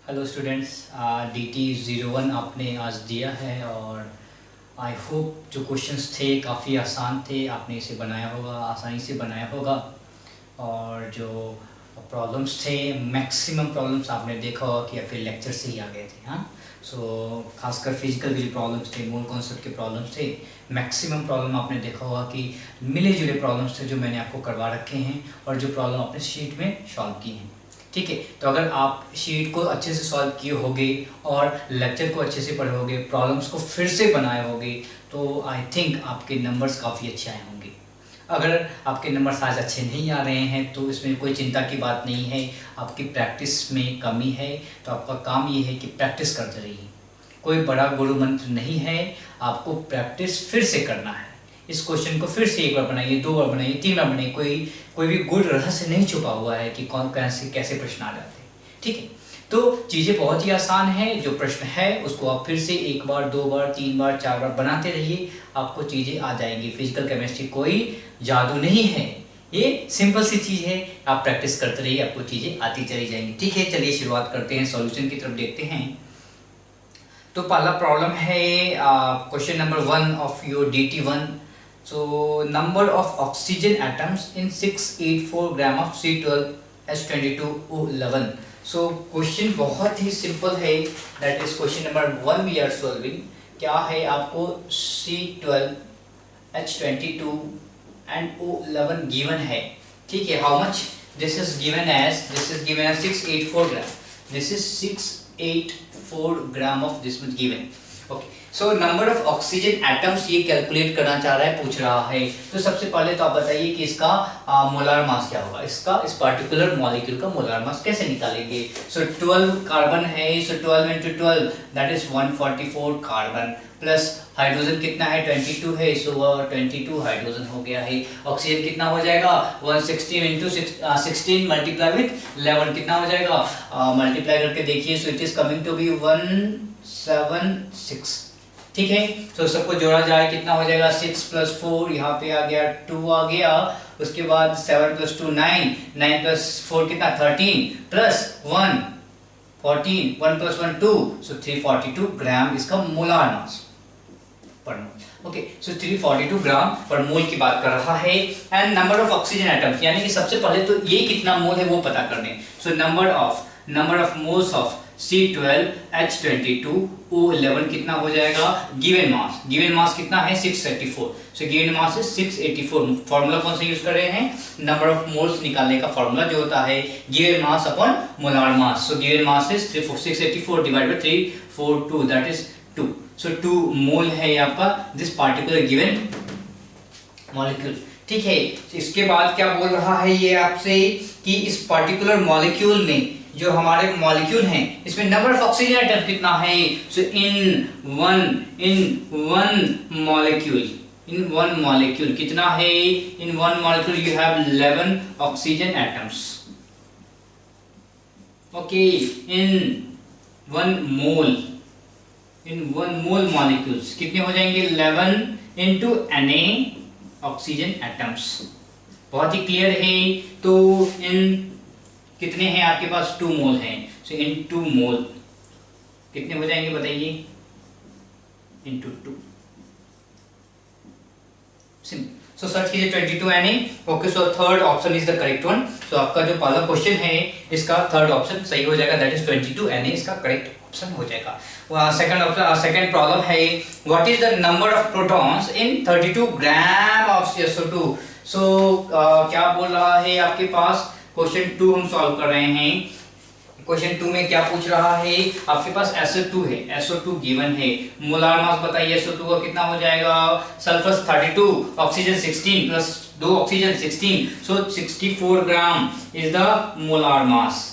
Hello students, DT01 आपने आज दिया है और आई होप जो क्वेश्चंस थे काफ़ी आसान थे। आपने इसे बनाया होगा, आसानी से बनाया होगा। और जो प्रॉब्लम्स थे, मैक्सिमम प्रॉब्लम्स आपने देखा होगा कि आपके लेक्चर से ही आ गए थे। हाँ, खासकर फिजिकल के जो प्रॉब्लम्स थे, मूल कॉन्सेप्ट के प्रॉब्लम्स थे, मैक्सिमम प्रॉब्लम आपने देखा होगा कि मिले जुले प्रॉब्लम्स थे जो मैंने आपको करवा रखे हैं और जो प्रॉब्लम आपने शीट में सॉल्व की हैं। ठीक है, तो अगर आप शीट को अच्छे से सॉल्व किए होगे और लेक्चर को अच्छे से पढ़े होगे, प्रॉब्लम्स को फिर से बनाए होगे, तो आई थिंक आपके नंबर्स काफ़ी अच्छे आए होंगे। अगर आपके नंबर्स आज अच्छे नहीं आ रहे हैं तो इसमें कोई चिंता की बात नहीं है। आपकी प्रैक्टिस में कमी है, तो आपका काम ये है कि प्रैक्टिस करते रहिए। कोई बड़ा गुरु मंत्र नहीं है, आपको प्रैक्टिस फिर से करना है। इस क्वेश्चन को फिर से एक बार बनाइए, 2 बार बनाइए, 3 बार बनाइए। कोई भी गुड़ रहस्य नहीं छुपा हुआ है कि कौन कैसे कैसे प्रश्न आ जाते हैं। ठीक है, तो चीज़ें बहुत ही आसान है। जो प्रश्न है उसको आप फिर से 1 बार, 2 बार, 3 बार, 4 बार बनाते रहिए, आपको चीज़ें आ जाएंगी। फिजिकल केमिस्ट्री कोई जादू नहीं है, ये सिंपल सी चीज़ है। आप प्रैक्टिस करते रहिए, आपको चीज़ें आती चली जाएंगी। ठीक है, चलिए शुरुआत करते हैं, सॉल्यूशन की तरफ देखते हैं। तो पहला प्रॉब्लम है question number 1 of your DT1। So number of oxygen atoms in 684 gram of C12H22O11। So question बहुत ही सिंपल है, that is question number 1 we are solving. क्या है, आपको C12H22 and O11 गिवन है। ठीक है, how much this is given as 684 gram. This is 684 gram of this much given. Okay, so number of oxygen atoms ये calculate करना चाह रहा है, पूछ रहा है। तो सबसे पहले तो आप बताइए कि इसका मोलार मास क्या होगा। इस पार्टिकुलर मॉलिक्यूल का मोलार मास कैसे निकालेंगे। सो 12 कार्बन है, सो 12 into 12 that is 144 carbon, plus hydrogen कितना है, 22 है, सो 22 हाइड्रोजन हो गया है। ऑक्सीजन कितना हो जाएगा, 116 into 16 मल्टीप्लाई विथ 11 कितना हो जाएगा, मल्टीप्लाई करके देखिए, so it is coming to be 176। ठीक है, तो सबको जोड़ा जाए कितना हो जाएगा, 6 + 4 यहाँ पे आ गया, 2 आ गया, उसके बाद 7 + 2 9, 9 + 4 कितना 13, प्लस 1 14, 1 + 1 2, सो 342 ग्राम इसका मोलार मास पर मोल। ओके, सो 342 ग्राम पर मोल की बात कर रहा है। And number of oxygen atoms, यानी कि सबसे पहले तो ये कितना मोल है वो पता करने। सो number of moles of C12H22O11 कितना हो जाएगा, गिवन मास कितना है 684। सो गिवन मास है 684। फार्मूला कौन सा यूज कर रहे हैं, नंबर ऑफ मोल्स निकालने का फार्मूला जो होता है given mass upon molar mass. So given mass is 684 divided by 342 that is 2। सो 2 मोल है आपका दिस पार्टिकुलर गिवन मॉलिक्यूल। ठीक है, इसके बाद क्या बोल रहा है ये आपसे कि इस पार्टिकुलर मॉलिक्यूल में जो हमारे मॉलिक्यूल हैं इसमें नंबर ऑफ ऑक्सीजन एटम कितना है। सो इन वन मॉलिक्यूल कितना है, in one molecule you have 11 oxygen atoms. Okay, in one mole molecules कितने हो जाएंगे, 11 into Na ऑक्सीजन एटम्स। बहुत ही क्लियर है। तो इन कितने हैं आपके पास, 2 मोल हैं। सो इन 2 मोल कितने हो जाएंगे बताइए, into 2 सिंपल। सो सर्च कीजिए 22 Na। Okay, so third option is the correct one. So आपका जो पहला क्वेश्चन है इसका थर्ड ऑप्शन सही हो जाएगा, दैट इज 22 Na इसका करेक्ट ऑप्शन हो जाएगा। सेकंड प्रॉब्लम है, what is the number of protons in 32 gram of SO2। सो क्या बोल रहा है आपके पास, क्वेश्चन 2 हम सॉल्व कर रहे हैं। क्वेश्चन 2 में क्या पूछ रहा है, आपके पास SO2 है, SO2 गिवन है। मोलार मास बताइए SO2 का कितना हो जाएगा, sulphur 32, oxygen 16 plus 2 oxygen 16, so 64 gram is the molar मास।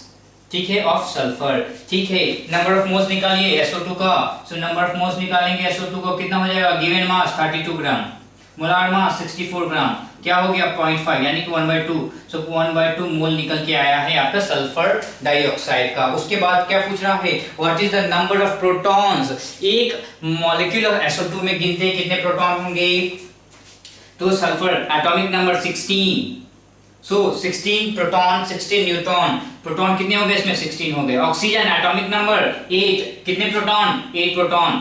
ठीक है, ऑफ सल्फर। ठीक है, नंबर ऑफ मोल्स निकालिए SO2 का। सो नंबर ऑफ मोल्स निकालेंगे SO2 का कितना हो जाएगा, गिवन मास 32 ग्राम, मोलार मास 64 ग्राम, क्या हो गया 0.5 यानी कि 1/2। सो 1/2 मोल निकल के आया है आपका सल्फर डाइऑक्साइड का। उसके बाद क्या पूछ रहा है, what is the number of protons. एक मॉलिक्यूल ऑफ SO2 में गिनते कितने प्रोटॉन होंगे, तो सल्फर एटॉमिक नंबर 16, सो 16 प्रोटॉन 16 न्यूट्रॉन, प्रोटॉन कितने हो गए इसमें 16 हो गए। ऑक्सीजन एटॉमिक नंबर 8, कितने प्रोटॉन 8 प्रोटॉन,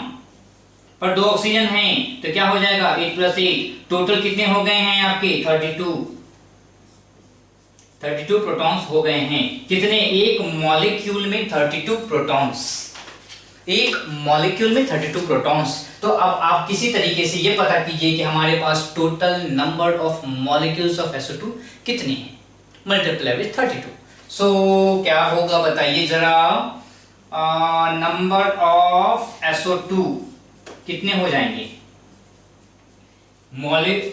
पर 2 ऑक्सीजन हैं तो क्या हो जाएगा 8 + 8, टोटल कितने हो गए हैं आपके 32 प्रोटॉन्स हो गए हैं। कितने, एक मॉलिक्यूल में 32 प्रोटॉन्स, एक मॉलिक्यूल में 32 प्रोटॉन्स। तो अब आप किसी तरीके से ये पता कीजिए कि हमारे पास total number of molecules of SO2 कितने हैं, मल्टीप्लाई विद 32। सो क्या होगा बताइए जरा, नंबर ऑफ SO2 कितने हो जाएंगे,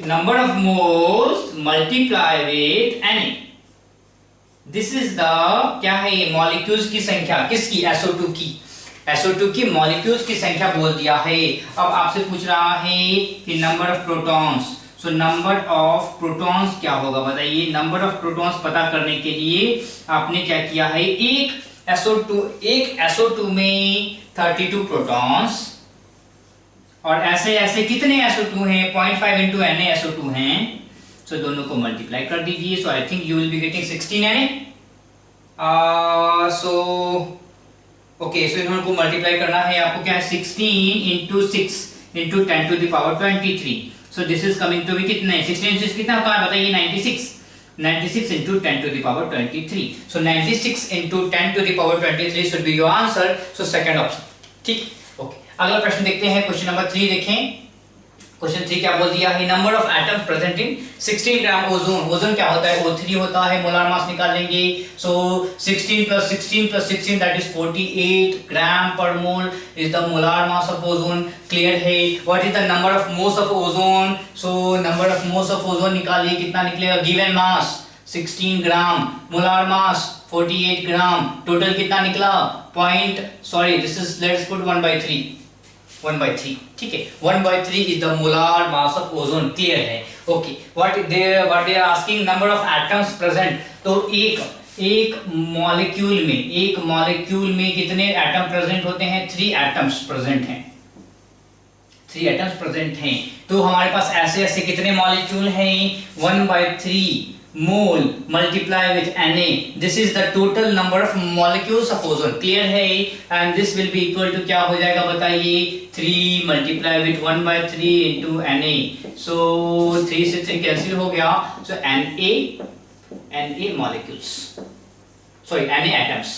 number of moles multiply with Na। This is the क्या है, ये मॉलिक्यूल्स की संख्या, किसकी, SO2 की मॉलिक्यूल्स की संख्या बोल दिया है। अब आपसे पूछ रहा है कि number of protons, so number of protons क्या होगा बताइए। नंबर ऑफ प्रोटॉन्स पता करने के लिए आपने क्या किया है, एक SO2 में 32 प्रोटॉन्स, और ऐसे कितने SO2 हैं, 0.5 into NaSO2 हैं, सो दोनों को मल्टीप्लाई कर दीजिए। So I think you will be getting 16 Na। So okay, so इन्हों को मल्टीप्लाई करना है आपको, क्या है 16 into 6 into 10 to the power 23। So this is coming to be कितने, 16 into 6 कितना होता है बताइए, 96 into 10 to the power 23। So 96 into 10 to the power 23 should be your answer। So second option, ठीक। ओके, अगला प्रश्न देखते हैं, क्वेश्चन नंबर 3 देखें। क्वेश्चन 3 क्या बोल दिया है, number of atoms present in 16 gram ozone. Ozone क्या होता है, O3 होता है, मोलार मास निकाल लेंगे। सो 16 + 16 + 16 that is 48 gram per mole is the molar mass of ozone. Clear है। What is the number of moles of ozone, so number of moles of ozone निकालिए, कितना निकलेगा, given mass 16 gram, molar mass 48 gram, total कितना निकला, this is let's put 1/3, ठीक है, 1/3 is the molar mass of ozone. Clear है। Okay, what they are asking, number of atoms present. तो एक मॉलिक्यूल में कितने एटम प्रेजेंट होते हैं, 3 एटम्स प्रेजेंट हैं, 3 एटम्स प्रेजेंट हैं। तो हमारे पास ऐसे कितने मॉलिक्यूल हैं, 1/3 mole multiply with Na, this is the total number of molecules of ozone. Clear है। And this will be equal to क्या हो जाएगा बताइए, 3 multiply with 1/3 into Na। So 3 से 3 कैंसिल हो गया, so Na molecules, sorry Na atoms,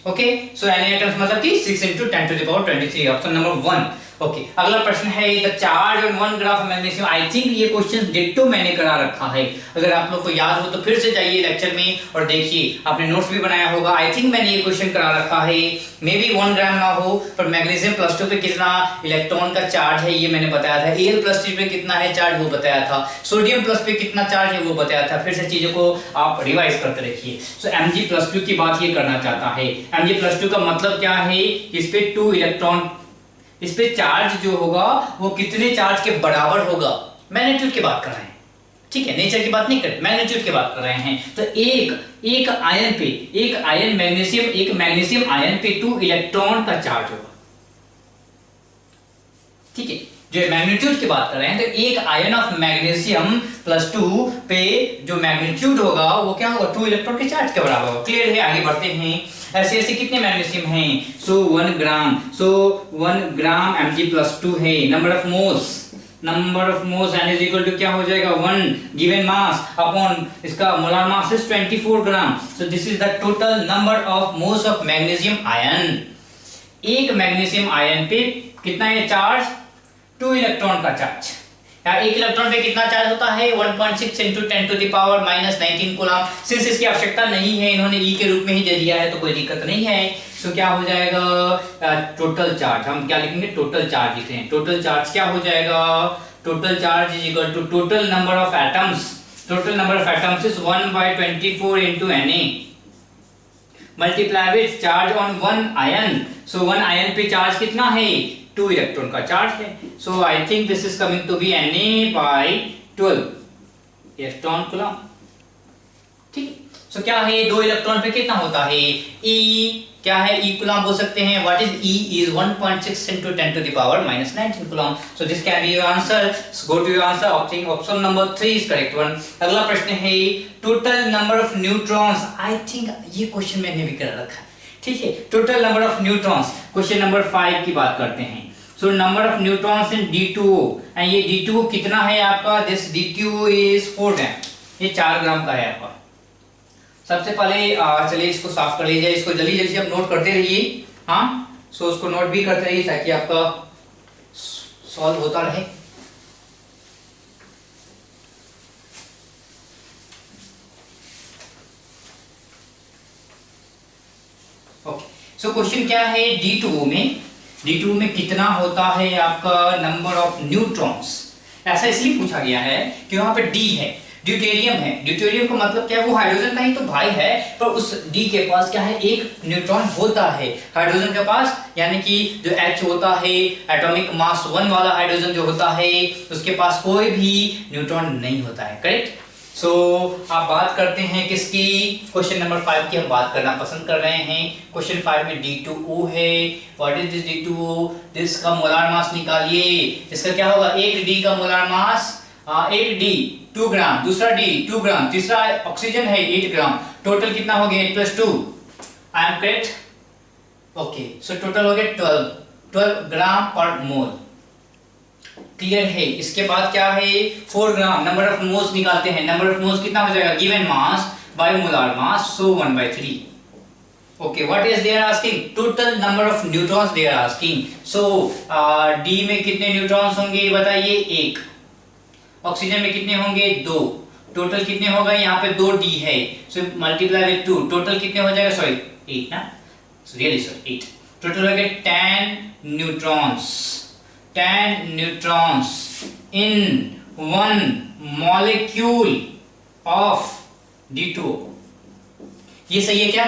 okay. So Na atoms मतलब कि 6 into 10 to the power 23, option number 1। Okay, अगला प्रश्न है the charge on 1 gram magnesium. I think ये क्वेश्चन डिट्टो मैंने करा रखा है, अगर आप लोग को याद हो तो फिर से जाइए लेक्चर में और देखिए, आपने नोट्स भी बनाया होगा। आई थिंक मैंने ये क्वेश्चन करा रखा है, मे बी 1 ग्राम ना हो, पर मैग्नीशियम +2 पे कितना इलेक्ट्रॉन का चार्ज है ये मैंने बताया था, Al+3 पे कितना है चार्ज वो बताया था, सोडियम प्लस पे कितना चार्ज है वो बताया था। फिर से चीजों को आप रिवाइज करते रखिए। सो Mg+2 की बात ये करना चाहता है। Mg+2 का मतलब क्या है, इस पे 2 इलेक्ट्रॉन, इस पे चार्ज जो होगा वो कितने चार्ज के बराबर होगा, मैग्नीट्यूड की बात कर रहे हैं, ठीक है, नेचर की बात नहीं कर रहे, मैग्नीट्यूड की बात कर रहे हैं। तो एक आयन पे, एक मैग्नीशियम आयन पे 2 इलेक्ट्रॉन का चार्ज होगा, ठीक है, जो मैग्नीट्यूड की बात कर रहे हैं। तो एक आयन ऑफ मैग्नीशियम +2 पे जो मैग्नीट्यूड होगा वो क्या होगा, 2 इलेक्ट्रॉन के चार्ज के बराबर होगा। क्लियर है। आगे बढ़ते हैं। ऐसे कितने मैग्नीशियम हैं, सो 1 ग्राम Mg+2 है। Number of moles N is equal to क्या हो जाएगा, 1 गिवन मास अपॉन इसका molar mass is 24 gram. So this is the total number of moles of magnesium ion. एक मैग्नीशियम आयन पे कितना है चार्ज, 2 इलेक्ट्रॉन का चार्ज। एक इलेक्ट्रॉन पे कितना चार्ज होता है, 1.6 into 10 to the power -19 coulomb. Since इसकी आवश्यकता नहीं है, इन्होंने E के रूप में ही दे दिया है, तो कोई दिक्कत नहीं है। तो क्या हो जाएगा, टोटल चार्ज, हम क्या लिखेंगे, टोटल चार्ज लिख रहे हैं। टोटल चार्ज क्या हो जाएगा, total charge is equal to total number of atoms. Total number of atoms is 1/24 into Na multiply with charge on 1 ion. So 1 ion पे चार्ज कितना है, 2 इलेक्ट्रॉन का चार्ज है। So I think this is coming to be Na/12 electron coulomb, ठीक। So क्या है, 2 electron पे कितना होता है, ई क्या है, ई कूलम बोल सकते हैं। What is e, is 1.6 into 10 to the power minus 19 coulomb. So this can be your answer. Go to your answer, option number 3 is correct one. अगला प्रश्न है total number of neutrons. I think ये question मैंने भी कर रखा है, ठीक है। Total number of neutrons, question number 5 की बात करते हैं। So number of neutrons in D2O, and ये D2O कितना है आपका, दिस D2O इज 4 ग्राम, ये 4 ग्राम का है आपका। सबसे पहले चलिए इसको साफ कर लीजिए, इसको जल्दी जल्दी आप नोट करते रहिए, हाँ। सो उसको नोट भी करते रहिए ताकि आपका सॉल्व होता रहे। ओके, सो क्वेश्चन क्या है, D2O में कितना होता है आपका नंबर ऑफ न्यूट्रॉन्स। ऐसा इसलिए पूछा गया है कि वहां पे D है, ड्यूटेरियम है। ड्यूटेरियम का मतलब क्या है, वो हाइड्रोजन का ही तो भाई है, पर उस D के पास क्या है, एक न्यूट्रॉन होता है हाइड्रोजन के पास, यानी कि जो H होता है, एटॉमिक मास 1 वाला हाइड्रोजन जो होता है, उसके पास कोई भी न्यूट्रॉन नहीं होता है, करेक्ट। सो आप बात करते हैं किसकी, क्वेश्चन नंबर 5 की हम बात करना पसंद कर रहे हैं। क्वेश्चन 5 में D2O है। What is this D2O, this का मोलार मास निकालिए। इसका क्या होगा, एक D का मोलार मास, एक D 2 ग्राम, दूसरा D 2 ग्राम, तीसरा ऑक्सीजन है 8 ग्राम, टोटल कितना हो गया 8 + 2, I am correct. Okay, so total हो गया 12 ग्राम पर मोल, क्लियर है। इसके बाद क्या है, 4 ग्राम, नंबर ऑफ मोल्स निकालते हैं। नंबर ऑफ मोल्स कितना हो जाएगा, given mass by molar mass, so 1/3। Okay, what is they are asking, total number of neutrons they are asking. So D में कितने न्यूट्रॉन्स होंगे बताइए, 1। ऑक्सीजन में कितने होंगे, 2। टोटल कितने हो गए, यहाँ पे 2D है, सो मल्टीप्लाई विद 2, टोटल कितने हो जाएगा, सॉरी 8 ना, रियली सॉरी 8। टोटल हो गया 10 neutrons, 10 neutrons in 1 molecule of D2O। ये सही है क्या,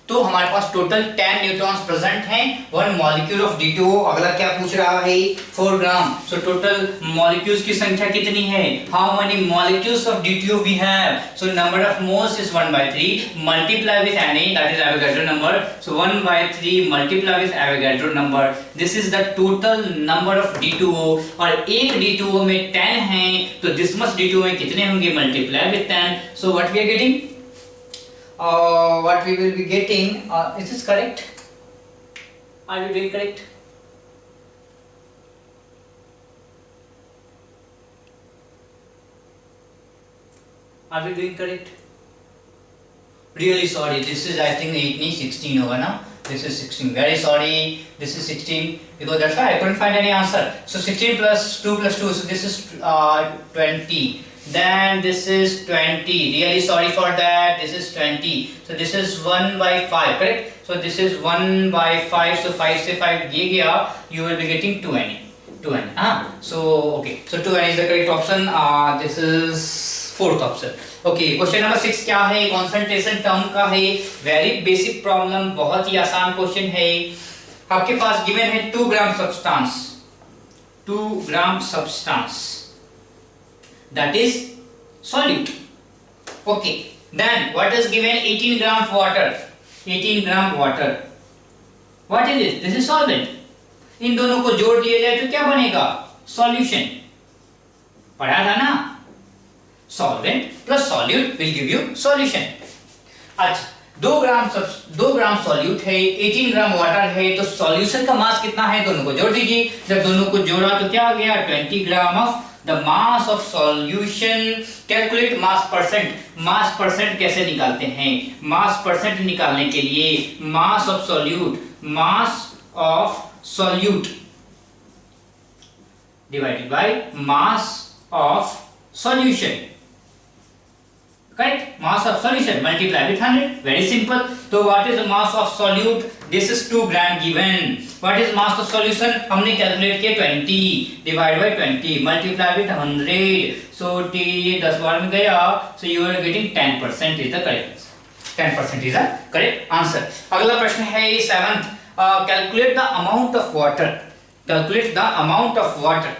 तो हमारे पास टोटल 10 न्यूट्रॉन्स प्रेजेंट हैं 1 मॉलिक्यूल ऑफ D2O। अगला क्या पूछ रहा है, 4 ग्राम। सो टोटल मॉलिक्यूल्स की संख्या कितनी है, how many molecules of D2O we have. So number of moles is 1/3, multiply with Na, that is Avogadro number. So 1/3 multiply with Avogadro number, this is the total number of D2O। और एक D2O में 10 है, तो this much D2O में कितने होंगे, multiply with 10। So what we are getting, what we will be getting, is this correct, are you doing correct, are we doing correct, really sorry, this is I think 8 नहीं 16 होगा ना, this is 16, very sorry, this is 16 because that's why I couldn't find any answer. So 16 plus 2 plus 2, so this is 20, then this is 20, really sorry for that, this is 20, so this is 1/5, correct. So this is 1/5, so 5 से 5 ये गया, you will be getting 2Na, so okay, so 2Na is the correct option. This is 4th option. Okay, question number 6 क्या है, concentration term का है, very basic problem, बहुत ही आसान question है। आपके पास given है 2 ग्राम substance, 2 gram substance that is solute. Okay, then what is given, 18 gram water, 18 gram water, what is this, this is solvent। इन दोनों को जोड़ दिया जाए तो क्या बनेगा, solution, पढ़ा था ना, solvent plus solute will give you solution। अच्छा, 2 ग्राम सॉल्यूट है, 18 ग्राम वाटर है, तो सॉल्यूशन का मास कितना है, दोनों को जोड़ दीजिए। जब दोनों को जोड़ा तो क्या आ गया, 20 gram of the mass of solution. Calculate mass percent, mass percent कैसे निकालते हैं, मास परसेंट निकालने के लिए mass of solute divided by mass of solution, correct, mass of solution multiply with 100, very simple. तो what is the mass of solute, this is 2 gram given. What is mass of solution, हमने calculate किया 20 divide by 20 multiply with 100, so t ये 10 बार में गया, so you are getting 10% is the correct, 10% is the correct answer. अगला प्रश्न है 7th, calculate the amount of water, calculate the amount of water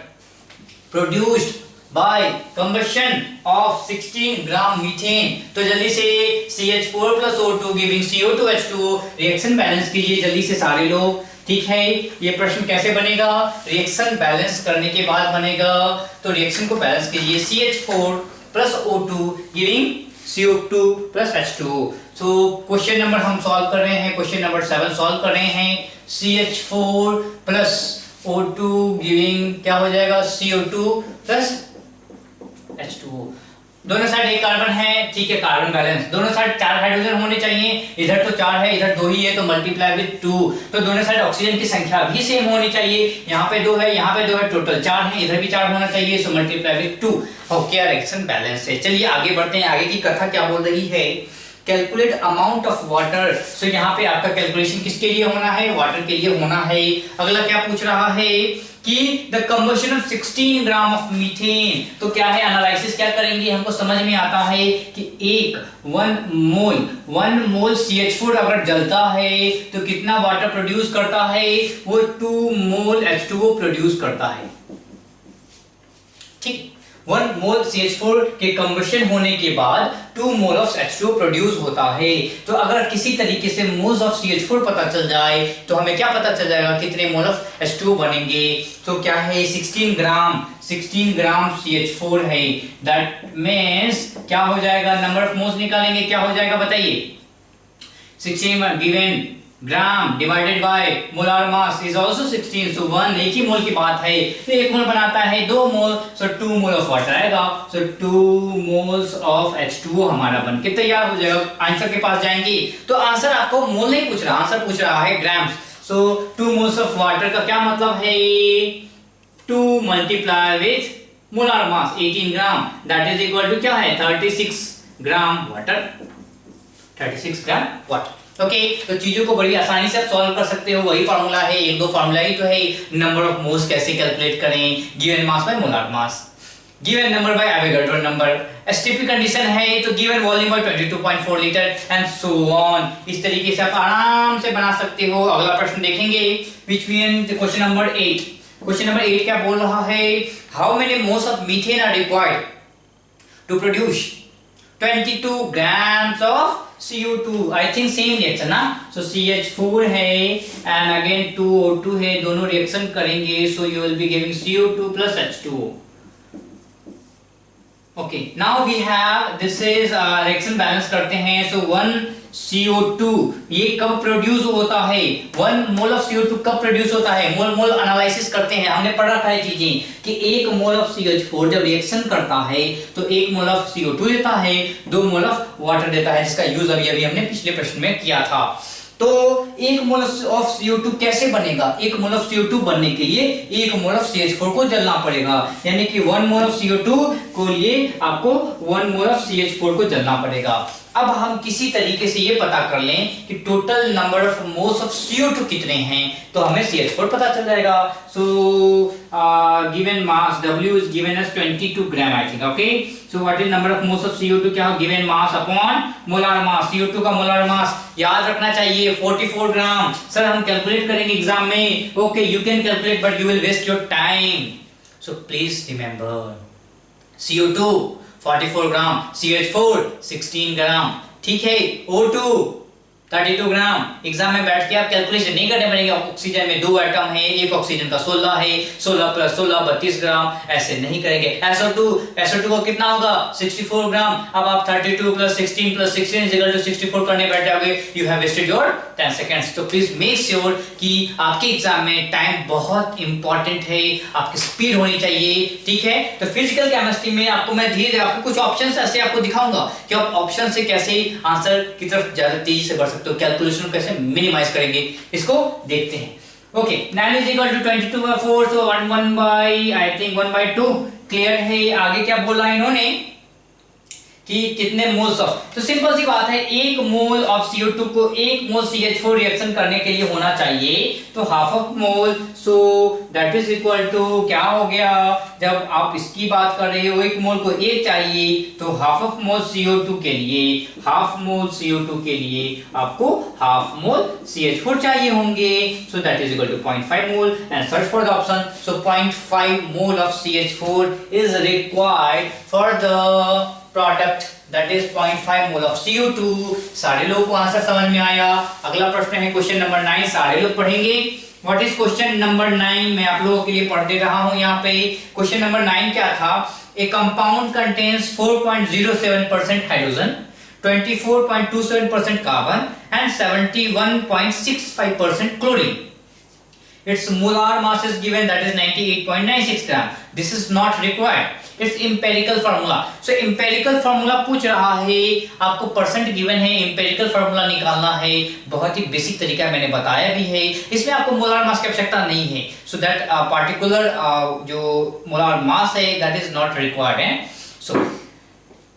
produced by combustion of 16 gram methane. तो जल्दी से CH4 plus O2 giving CO2H2 reaction balance कीजिए जल्दी से सारे लोग। ठीक है, ये प्रश्न कैसे बनेगा, रिएक्शन बैलेंस करने के बाद बनेगा। तो रिएक्शन को बैलेंस कीजिए, CH4 plus O2 giving CO2 plus H2। तो क्वेश्चन नंबर हम सॉल्व कर रहे हैं, क्वेश्चन नंबर 7 सॉल्व कर रहे हैं। CH4 प्लस O2 गिविंग क्या हो जाएगा, CO2 प्लस H2। दोनों साइड एक कार्बन है, ठीक है, कार्बन बैलेंस। दोनों साइड 4 हाइड्रोजन होने चाहिए, इधर तो 4 है, इधर 2 ही है, तो मल्टीप्लाई विद 2। तो दोनों साइड ऑक्सीजन की संख्या भी सेम होनी चाहिए, यहाँ पे 2 है, यहाँ पे 2 है, टोटल 4 है, इधर भी 4 होना चाहिए, so multiply with 2। Okay, reaction balance है। चलिए आगे बढ़ते हैं, आगे की कथा क्या बोल रही है, कैलकुलेट अमाउंट ऑफ वाटर। सो यहाँ पे आपका कैलकुलेशन किसके लिए होना है, वाटर के लिए होना है। अगला क्या पूछ रहा है कि the combustion of 16 gram of methane. तो क्या है, एनालिसिस क्या करेंगे, हमको समझ में आता है कि एक 1 मोल CH4 अगर जलता है तो कितना वाटर प्रोड्यूस करता है, वो 2 मोल H2O प्रोड्यूस करता है। ठीक, 1 मोल CH4 के कंबशन होने के बाद 2 मोल ऑफ H2O प्रोड्यूस होता है। तो अगर किसी तरीके से मोल्स ऑफ CH4 पता चल जाए तो हमें क्या पता चल जाएगा, कितने मोल ऑफ H2O बनेंगे। तो क्या है, 16 ग्राम CH4 है, दैट मींस क्या हो जाएगा, नंबर ऑफ मोल्स निकालेंगे, क्या हो जाएगा बताइए, 16 given gram divided by molar mass is also 16। सो 1 एक ही मोल की बात है, तो 1 मोल बनाता है 2 मोल, सो 2 मोल ऑफ वाटर आएगा। सो 2 मोल्स ऑफ H2O हमारा बन के तैयार हो जाएगा। आंसर के पास जाएंगे तो आंसर आपको मोल नहीं पूछ रहा, आंसर पूछ रहा है grams. So 2 moles of water का क्या मतलब है, 2 multiply with molar mass 18 gram, that is equal to क्या है, 36 gram water, 36 gram water. Okay, तो चीजों को बड़ी आसानी से आप सॉल्व कर सकते हो, वही फार्मूला है, एक दो फार्मूला ही तो है। नंबर ऑफ मोल्स कैसे कैलकुलेट करें, given mass by molar mass, given number by Avogadro number, STP condition है तो given volume by 22.4 litre and so on. इस तरीके से आप आराम से बना सकते हो। अगला प्रश्न देखेंगे, which mean question number 8। Question number 8 क्या बोल रहा है, how many moles of methane are required to produce 22 grams of CO2। I think same reaction ना, so CH4 है and again 2O2 है, दोनों रिएक्शन करेंगे, so you will be giving CO2 plus H2O। Okay, now we have this is reaction balance करते हैं। so 1 CO2 ये कब produce होता है, 1 मोल ऑफ CO2 कब प्रोड्यूस होता है, मोल एनालिसिस करते हैं, हमने पढ़ रखा है चीजें कि 1 मोल ऑफ CH4 जब रिएक्शन करता है तो 1 मोल ऑफ CO2 देता है, 2 मोल ऑफ वाटर देता है, जिसका यूज अभी हमने पिछले प्रश्न में किया था। तो 1 मोल ऑफ CO2 कैसे बनेगा, 1 मोल ऑफ CO2 बनने के लिए 1 मोल ऑफ CH4 को जलना पड़ेगा, यानी कि 1 मोल ऑफ CO2 को लिए आपको 1 मोल ऑफ CH4 को जलना पड़ेगा। अब हम किसी तरीके से ये पता कर लें कि total number of moles of CO2 कितने हैं, तो हमें CH4 पता चल जाएगा। So given mass W is given as 22 gram I think. Okay, so what is number of moles of CO2, क्या हो, given mass upon molar mass. CO2 का मोलार मास याद रखना चाहिए 44 ग्राम। सर हम कैलकुलेट करेंगे एग्जाम में, okay you can calculate but you will waste your time, so please remember CO2 44 gram, CH4 16 ग्राम, ठीक है, O2 32 ग्राम। एग्जाम में बैठ के आप कैलकुलेशन नहीं करने पड़ेंगे, ऑक्सीजन में 2 एटम है, एक ऑक्सीजन का 16 है, 16 प्लस 16 32 ग्राम, ऐसे नहीं करेंगे। SO2 को कितना होगा 64 ग्राम। अब आप 32 plus 16 plus 16 is equal to 64 करने बैठ जाओगे, you have wasted your 10 seconds. तो प्लीज मेक श्योर कि आपके एग्जाम में टाइम बहुत इंपॉर्टेंट है, आपकी स्पीड होनी चाहिए, ठीक है। तो फिजिकल केमिस्ट्री में आपको मैं धीरे धीरे आपको कुछ ऑप्शंस ऐसे आपको दिखाऊंगा कि आप ऑप्शन से कैसे आंसर की तरफ ज्यादा तेजी से बढ़ सकते हो, कैलकुलेशन कैसे मिनिमाइज करेंगे, इसको देखते हैं। ओके, 9 इज इक्वल टू 22/4, तो 1 by I think 1/2 क्लियर है। आगे क्या बोला इन्होंने कि कितने मोल्स ऑफ, तो सिंपल सी बात है, एक मोल ऑफ CO2 को एक मोल CH4 रिएक्शन करने के लिए होना चाहिए तो half of mole, so that is equal to क्या हो गया, जब आप इसकी बात कर रहे हो एक मोल को एक चाहिए तो हाफ ऑफ मोल CO2 के लिए, हाफ मोल CO2 के लिए आपको हाफ मोल CH4 चाहिए होंगे, so that is equal to 0.5 mole and search for the option, so 0.5 mole of CH4 is required for the product that is 0.5 mole of CO2। सारे लोगों को answer समझ में आया। अगला प्रश्न है क्वेश्चन नंबर 9, सारे लोग पढ़ेंगे। व्हाट इज क्वेश्चन नंबर 9, मैं आप लोगों के लिए पढ़ दे रहा हूं यहाँ पे। क्वेश्चन नंबर 9 क्या था, ए compound contains 4.07% hydrogen, 24.27% carbon and 71.65% chlorine. Its molar mass is given, that is 98.96 gram. This is not required. It's empirical formula. So empirical formula पूछ रहा है, आपको परसेंट गिवन है, empirical formula निकालना है, बहुत ही बेसिक तरीका मैंने बताया भी है, इसमें आपको मोलार मास की आवश्यकता नहीं है, so that particular जो मोलार मास है that is not required है। So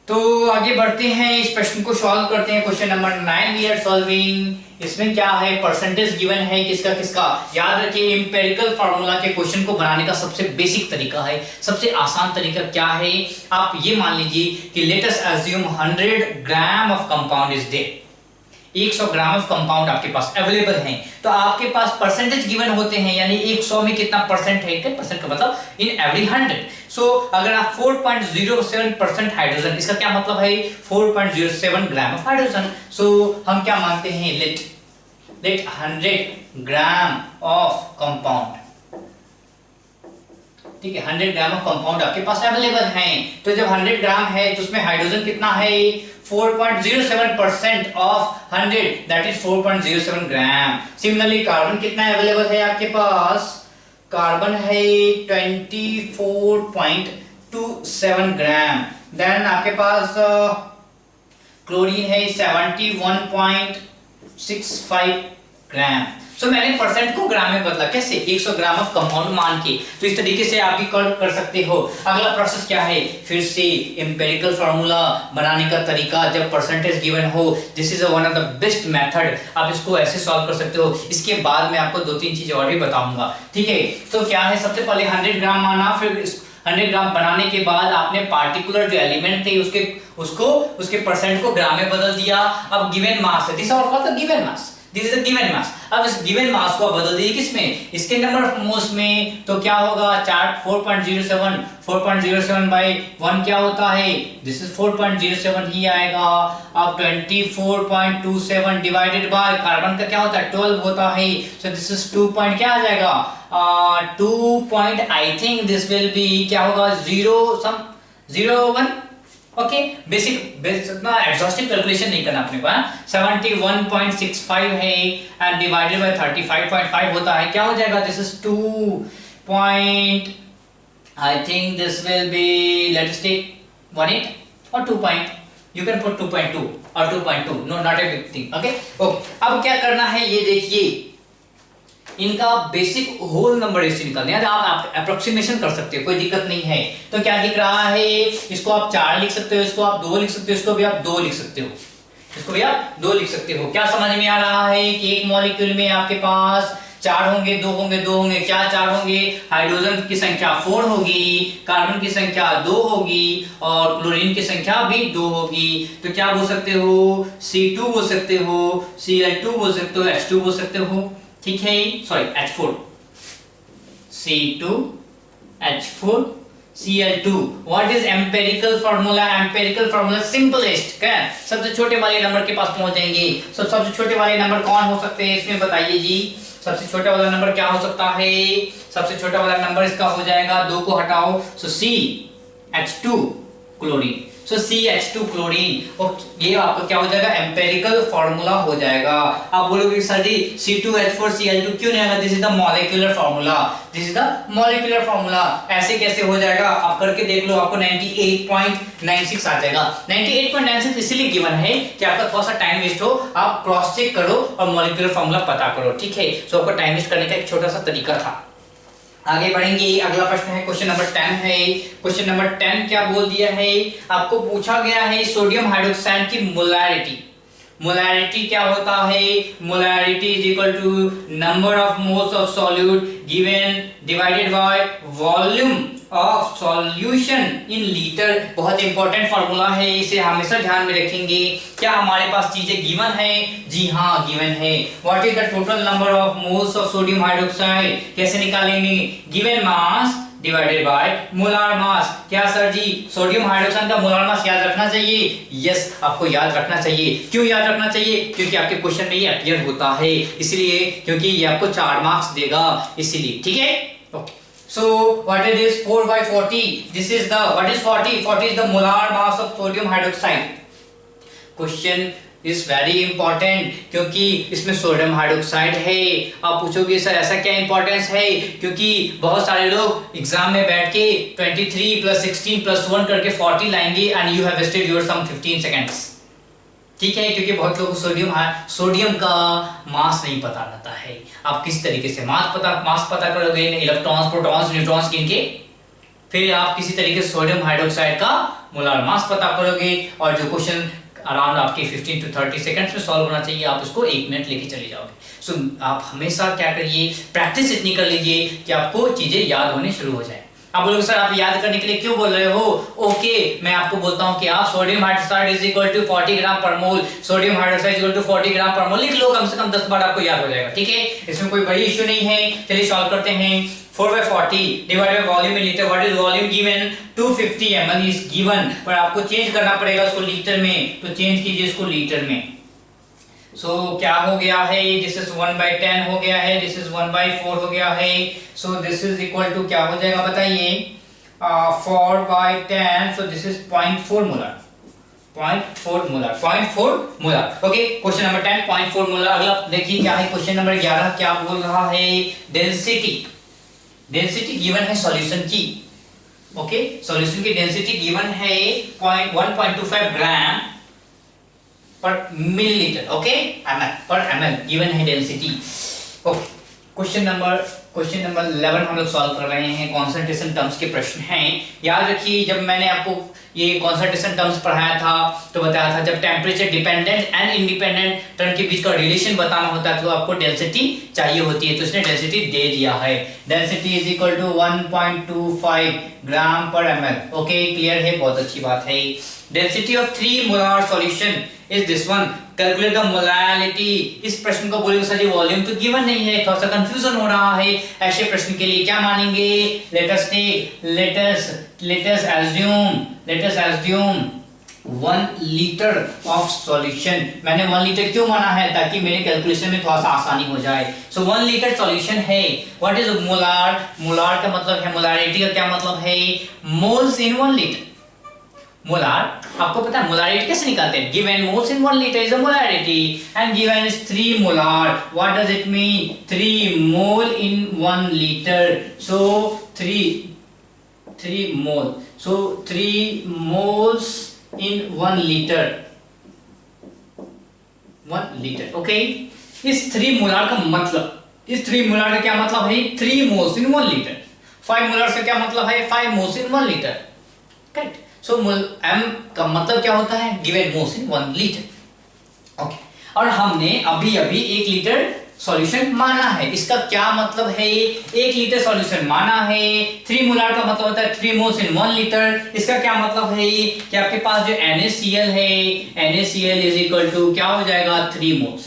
तो आगे बढ़ते हैं, इस प्रश्न को सॉल्व करते हैं। Question number 9 we are solving. इसमें क्या है, परसेंटेज गिवन है किसका किसका, याद रखिए एम्पिरिकल फार्मूला के क्वेश्चन को बनाने का सबसे बेसिक तरीका है, सबसे आसान तरीका क्या है, आप ये मान लीजिए कि let us assume 100 gram of compound is there, 100 gram of compound आपके पास अवेलेबल है, तो आपके पास परसेंटेज गिवन होते हैं, यानी 100 में कितना परसेंट है, कितना परसेंट का मतलब इन एवरी 100। सो अगर आप 4.07% हाइड्रोजन, इसका क्या मतलब है 4.07 ग्राम ऑफ हाइड्रोजन, सो हम क्या मानते हैं, लेट 100 ग्राम ऑफ कंपाउंड, ठीक है, 100 ग्राम ऑफ कंपाउंड आपके पास अवेलेबल हैं, तो जब 100 ग्राम है तो उसमें हाइड्रोजन कितना है 4.07% of 100 that is 4.07 gram. Similarly carbon कितना अवेलेबल है आपके पास, कार्बन है 24.27 ग्राम, देन आपके पास क्लोरीन है 71.65 ग्राम। सो मैंने परसेंट को ग्राम में बदला, कैसे, 100 ग्राम ऑफ कंपाउंड मान के, तो इस तरीके से आप भी कर सकते हो। अगला प्रोसेस क्या है, फिर से एम्पिरिकल फार्मूला बनाने का तरीका, जब परसेंटेज गिवन हो, this is one of the best method, आप इसको ऐसे सॉल्व कर सकते हो। इसके बाद मैं आपको 2-3 चीजें और भी बताऊंगा, ठीक है। तो क्या है, सबसे पहले 100 ग्राम माना, फिर 100 ग्राम बनाने के बाद आपने पार्टिकुलर जो एलिमेंट थे उसके परसेंट को ग्राम में बदल दिया। अब गिवन मास है, this our called the given mass, this is the given mass. अब इस गिवन मास को बदल दिए किसमें, इसके नंबर ऑफ मोल्स में, तो क्या होगा, चार्ट 4.07 बाय 1 क्या होता है, दिस इज 4.07 ही आएगा। अब 24.27 डिवाइडेड बाय कार्बन का क्या होता है 12 होता है, सो दिस इज 2 पॉइंट क्या आ जाएगा 2 point, I think this will B क्या होगा 0.01, ओके, बेसिक इतना एग्जॉस्टिव कैलकुलेशन नहीं करना अपने को, 71.65 है एंड डिवाइडेड बाय 35.5 होता है, क्या हो जाएगा, this is 2 point, I think this will be, let's take 18 और 2 पॉइंट, यू कैन पुट 2.2 और 2.2, no not a big thing, okay. अब क्या करना है, ये देखिए इनका बेसिक होल नंबर इससे निकालने हैं, आप अप्रोक्सीमेशन कर सकते हो, कोई दिक्कत नहीं है। तो क्या दिख रहा है, इसको आप 4 लिख सकते हो, इसको आप 2 लिख सकते हो, इसको भी आप 2 लिख सकते हो, इसको भी आप 2 लिख सकते हो। क्या समझ में आ रहा है कि एक मॉलिक्यूल में आपके पास 4 होंगे, 2 होंगे, 2 होंगे, क्या 4 होंगे, हाइड्रोजन की संख्या 4 होगी, कार्बन की संख्या 2 होगी और क्लोरीन की संख्या भी 2 होगी। तो क्या बोल सकते हो, C2 बोल सकते हो, Cl2 बोल सकते हो, H2 बोल सकते हो, ठीक है, sorry H4, C2H4 Cl2। What is empirical formula, empirical formula simplest, क्या सबसे छोटे वाले नंबर के पास पहुंच जाएंगे। सबसे छोटे वाले नंबर कौन हो सकते हैं इसमें बताइए जी, सबसे छोटा वाला नंबर क्या हो सकता है, सबसे छोटा वाला नंबर इसका हो जाएगा, 2 को हटाओ, सो CH2 क्लोरीन, सो CH2 क्लोरीन, और ये आपका क्या हो जाएगा, एम्पिरिकल फार्मूला हो जाएगा। आप बोलोगे सर जी C2H4 Cl2 क्यों नहीं आएगा, this is the molecular formula, this is the molecular formula, ऐसे कैसे हो जाएगा, आप करके देख लो, आपको 98.96 आ जाएगा। 98.96 इसलिए गिवन है कि आपका थोड़ा सा टाइम वेस्ट हो, आप क्रॉस चेक करो और मॉलिक्यूलर फार्मूला पता करो, ठीक है। सो आपको टाइम वेस्ट करने का एक छोटा सा तरीका था। आगे बढ़ेंगे। अगला प्रश्न है क्वेश्चन नंबर 10 है। क्वेश्चन नंबर 10 क्या बोल दिया है, आपको पूछा गया है सोडियम हाइड्रोक्साइड की मोलैरिटी। मोलैरिटी क्या होता है, molarity is equal to number of moles of solute given divided by volume of solution in litre. बहुत इंपॉर्टेंट फार्मूला है, इसे हमेशा ध्यान में रखेंगे। क्या हमारे पास चीजें गिवन है, जी हाँ गिवन है। What is the total number of moles of sodium hydroxide, कैसे निकालेंगे, given mass divided by molar मास। क्या सर जी सोडियम हाइड्रोक्साइड का मोलार मास याद रखना चाहिए, यस आपको याद रखना चाहिए। क्यों याद रखना चाहिए, क्योंकि आपके क्वेश्चन में ये अपीयर होता है, इसलिए क्योंकि ये आपको 4 मार्क्स देगा इसीलिए, ठीक है। Okay so what is this 4/40, this is the what is 40 is the molar mass of sodium hydroxide। Question is very important क्योंकि इसमें सोडियम हाइड्रोक्साइड है। आप पूछोगे सर ऐसा क्या इंपॉर्टेंस है, क्योंकि बहुत सारे लोग एग्जाम में बैठ के 23 + 16 + 1 करके 40 लाएंगे and you have wasted your some 15 seconds, ठीक है। क्योंकि बहुत लोगों को सोडियम का मास नहीं पता रहता है। आप किस तरीके से मास पता करोगे, इलेक्ट्रॉन्स प्रोटॉन्स न्यूट्रॉन्स गिनके, फिर आप किसी तरीके से सोडियम हाइड्रोक्साइड का मोलार मास पता करोगे। और जो क्वेश्चन अराउंड आपके 15 to 30 सेकंड्स में सॉल्व होना चाहिए, आप उसको 1 मिनट लेके चले जाओगे। सो आप हमेशा क्या करिए, प्रैक्टिस इतनी कर लीजिए कि आपको चीजें याद होने शुरू हो जाए। आप बोलोगे सर आप याद करने के लिए क्यों बोल रहे हो, ओके मैं आपको बोलता हूं कि आप sodium hydroxide is equal to 40 gram per mole, sodium hydroxide is equal to 40 gram per mole लिख लो, कम से कम 10 बार आपको याद हो जाएगा, ठीक है। इसमें कोई बड़ी इश्यू नहीं है। चलिए सॉल्व करते हैं। 4/40 divided by volume in litre. What is volume given, 250 ml is given, पर आपको चेंज करना पड़ेगा उसको लीटर में, तो चेंज कीजिए इसको लीटर में। सो क्या हो गया है, दिस इज 1/10 हो गया है, दिस इज 1/4 हो गया है। So this is equal to क्या हो जाएगा बताइए, 4/10, so this is 0.4 molar, 0.4 molar, 0.4 molar. Okay question number 10 0.4 molar. अगला देखिए क्या है, क्वेश्चन नंबर 11 क्या बोल रहा है, डेंसिटी गिवन है सॉल्यूशन की। ओके सॉल्यूशन की डेंसिटी गिवन है 1.25 ग्राम पर मिलीलीटर, ओके ml पर ml गिवन है डेंसिटी। ओके क्वेश्चन नंबर 11 हम लोग सॉल्व कर रहे हैं। कॉन्सेंट्रेशन टर्म्स के प्रश्न हैं। याद रखिए जब मैंने आपको ये कॉन्सेंट्रेशन टर्म्स पढ़ाया था तो बताया था जब temperature dependent and independent term के बीच का रिलेशन बताना होता है तो आपको डेंसिटी चाहिए होती है, तो इसने डेंसिटी दे दिया है। डेंसिटी इज इक्वल टू 1.25 ग्राम पर ml। ओके क्लियर है, बहुत अच्छी बात है। Density of 3 molar solution is this one, calculate the molarity. इस प्रश्न को बोलेंगे सर जी वॉल्यूम तो गिवन नहीं है, थोड़ा सा कंफ्यूजन हो रहा है। ऐसे प्रश्न के लिए क्या मानेंगे, let us assume 1 litre of solution. मैंने 1 लीटर क्यों माना है, ताकि मेरे कैलकुलेशन में थोड़ा सा आसानी हो जाए। सो 1 लीटर सॉल्यूशन है। व्हाट इज मोलार, मोलार का मतलब है, मोलैरिटी का क्या मतलब है, मोल्स इन 1 लीटर। मोलार आपको पता है मोलारिटी कैसे निकालते हैं, given moles in 1 litre is a molarity and given is 3 molar. What does it mean, 3 mole in 1 litre. So 3 mole, so 3 moles in 1 liter, 1 liter, okay. इस 3 मोलार का मतलब, इस 3 मोलार का क्या मतलब है, 3 मोल्स इन 1 लीटर। 5 मोलार का क्या मतलब है, 5 मोल्स इन 1 लीटर, करेक्ट। सो m का मतलब क्या होता है, गिवन मोल्स इन 1 लीटर, ओके। और हमने अभी 1 लीटर सॉल्यूशन माना है, इसका क्या मतलब है, 1 लीटर सॉल्यूशन माना है। 3 मोलार का मतलब होता है 3 मोल्स इन 1 लीटर। इसका क्या मतलब है कि आपके पास जो NaCl है, NaCl इज इक्वल टू क्या हो जाएगा, 3 मोल्स,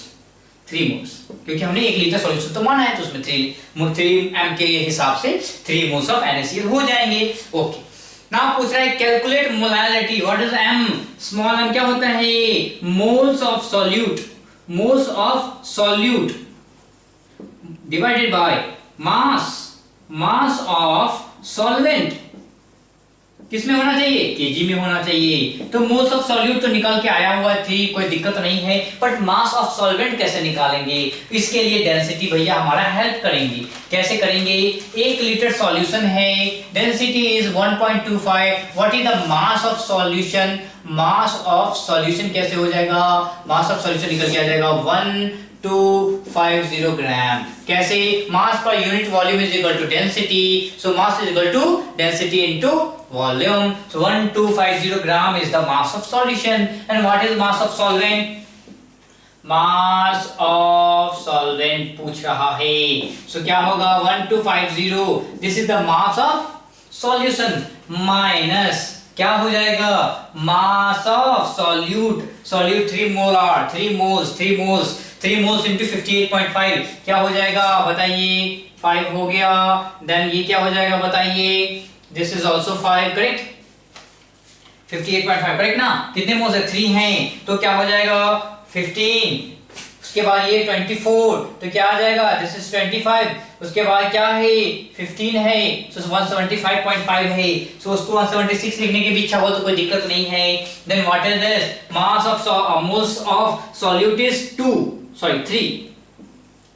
क्योंकि हमने 1 लीटर सॉल्यूशन तो माना है तो उसमें 3 m के हिसाब से 3 मोल्स ऑफ NaCl हो जाएंगे, ओके। नाउ पूछ रहा है calculate molarity. What is m, small m क्या होता है, moles of solute divided by mass of solvent. किसमें होना चाहिए, केजी में होना चाहिए। तो मोल्स ऑफ सॉल्यूट तो निकाल के आया हुआ थी, कोई दिक्कत नहीं है, बट मास ऑफ सॉल्वेंट कैसे निकालेंगे, इसके लिए डेंसिटी भैया हमारा हेल्प करेंगे। कैसे करेंगे, 1 लीटर सॉल्यूशन है, density is 1.25। What is the mass of solution, mass of solution कैसे हो जाएगा, मास ऑफ सॉल्यूशन निकल के आ जाएगा 1250 ग्राम। कैसे? Mass per unit volume is equal to density, so mass is equal to density into volume. So 1250 gram is the mass of solution. And what is mass of solvent? Mass of solvent पूछ रहा है, so क्या होगा? 1250, this is the mass of solution minus क्या हो जाएगा? Mass of solute. Solute 3 molar, 3 moles, 3 moles into 58.5 क्या हो जाएगा बताइए? 5 हो गया। देन ये क्या हो जाएगा बताइए? This is also 5, correct? 58.5 correct ना? कितने मोल्स है? 3 हैं, तो क्या हो जाएगा? 15। उसके बाद ये 24, तो क्या आ जाएगा? This is 25। उसके बाद क्या है? 15 है, सो 175.5 है, सो उसको 176 लिखने की भी इच्छा हो तो कोई दिक्कत नहीं है। Then what is this? Mass of moles of solute is 3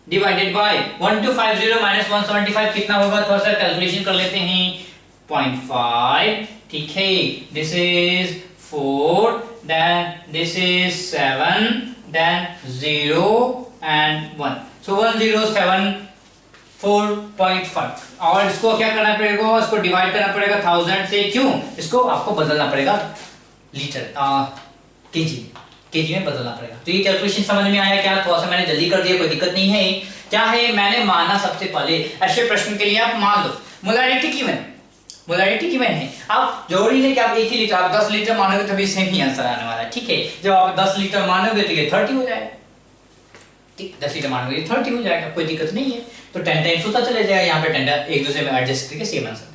divided by 1250 minus 175 कितना होगा? थोड़ा सा कैलकुलेशन कर लेते हैं। 0.5, ठीक है, this is 4, then this is 7, then 0 and 1, so 1074.5। और इसको क्या करना पड़ेगा? इसको डिवाइड करना पड़ेगा 1000 से। क्यों? इसको आपको बदलना पड़ेगा लीटर केजी में बदलना पड़ेगा। तो ये कैलकुलेशन समझ में आया क्या? थोड़ा सा मैंने जल्दी कर दिया, कोई दिक्कत नहीं है। क्या है? मैंने माना सबसे पहले ऐसे प्रश्न के लिए आप मान लो मोलैरिटी गिवन है। आप जरूरी नहीं कि आप 1 ही लीटर, आप 10 लीटर मानोगे तभी सेम ही आंसर आने वाला है, ठीक है? जब आप 10 लीटर मानोगे तो ये 30 हो जाएगा, ठीक? 10 लीटर मानोगे ये 30 हो जाएगा, कोई दिक्कत नहीं है। तो 10 टाइम्स होता चला जाएगा, यहाँ पे 10 एक दूसरे में एडजस्ट करके सेम आंसर।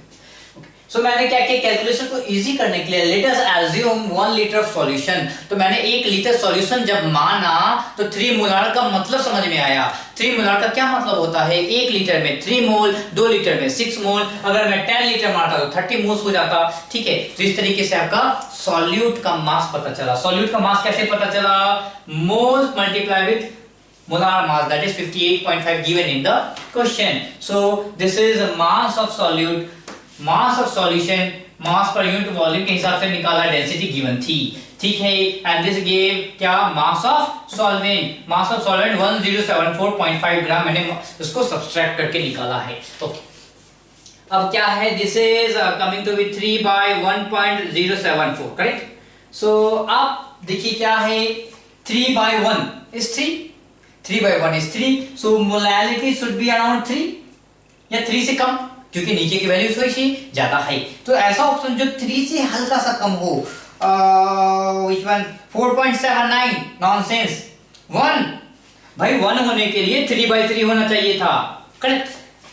सो मैंने क्या किया? कैलकुलेशन को इजी करने के लिए late us assume 1 litre of solution. तो मैंने 1 लीटर सॉल्यूशन जब माना तो 3 मोलार का मतलब समझ में आया। 3 मोलार का क्या मतलब होता है? 1 लीटर में 3 मोल, 2 लीटर में 6 मोल। अगर मैं 10 लीटर मारता तो 30 मोल्स हो जाता, ठीक है? तो इस तरीके से आपका सॉल्यूट का मास पता चला। सॉल्यूट का मास कैसे पता चला? Moles multiply with molar mass, that is 58.5 given in the question. So this is a mass of solute, mass of solution, mass per unit volume के हिसाब से निकाला, डेंसिटी गिवन थी, ठीक है? एंड दिस गिव क्या? मास of solvent. Mass of solvent 1074.5 ग्राम मैंने उसको सब्सट्रैक्ट करके निकाला है। ओके, अब क्या है? This is coming to with 3 by 1.074, correct? So आप देखिए क्या है? 3 by 1 is 3 by 1 is 3, so molality should be around 3 या 3 से कम, क्योंकि नीचे की वैल्यू थोड़ी सी ज्यादा है। तो ऐसा ऑप्शन जो 3 से हल्का सा कम हो, which one? 4.79, नॉनसेंस। 1 भाई 1 होने के लिए 3 by 3 होना चाहिए था, correct?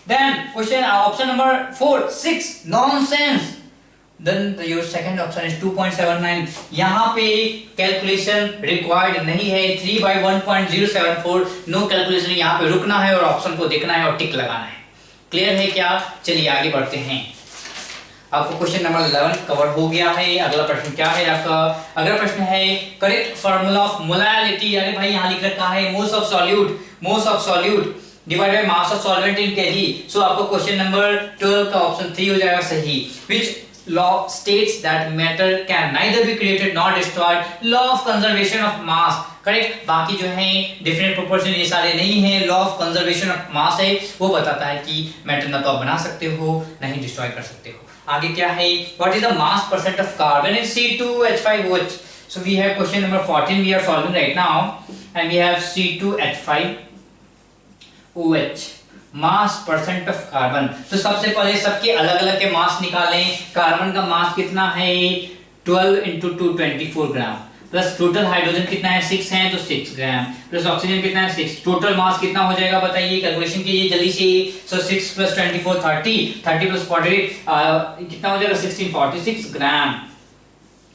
Then question option number 4, 6, nonsense. Then your second option is 2.79। यहाँ पे कैलकुलेशन रिक्वायर्ड नहीं है। 3 by 1.074 नो कैलकुलेशन। यहाँ पे रुकना है और ऑप्शन को देखना है और टिक लगाना है। क्लियर है क्या? चलिए आगे बढ़ते हैं। आपको क्वेश्चन नंबर 11 कवर हो गया है। अगला प्रश्न क्या है आपका? अगला प्रश्न है करेक्ट फार्मूला ऑफ मोलैलिटी। अरे भाई यहाँ लिख रखा है moles of solute divide by mass of solvent in kg. So आपको क्वेश्चन नंबर 12 का ऑप्शन 3 हो जाएगा सही। Which law states that matter can neither be created nor destroyed? Law of conservation of mass, correct? बाकी जो है different proportion ये सारे नहीं है। Law of conservation of mass है, वो बताता है कि मैटर ना तो आप बना सकते हो ना ही डिस्ट्रॉय कर सकते हो। आगे क्या है? What is the mass percent of carbon in C2H5OH? So we have question number 14 we are solving right now and we have C2H5OH mass percent of carbon. तो सबसे पहले सबके अलग अलग के मास निकालें। कार्बन का मास कितना है? 12 into 2 24 ग्राम, प्लस टोटल हाइड्रोजन कितना है? 6 है तो 6 ग्राम, प्लस ऑक्सीजन कितना है? 6। टोटल मास कितना हो जाएगा बताइए? कैलकुलेशन कीजिए जल्दी से। सो 6 + 24 30, 30 + 40 कितना हो जाएगा? 1646 gram.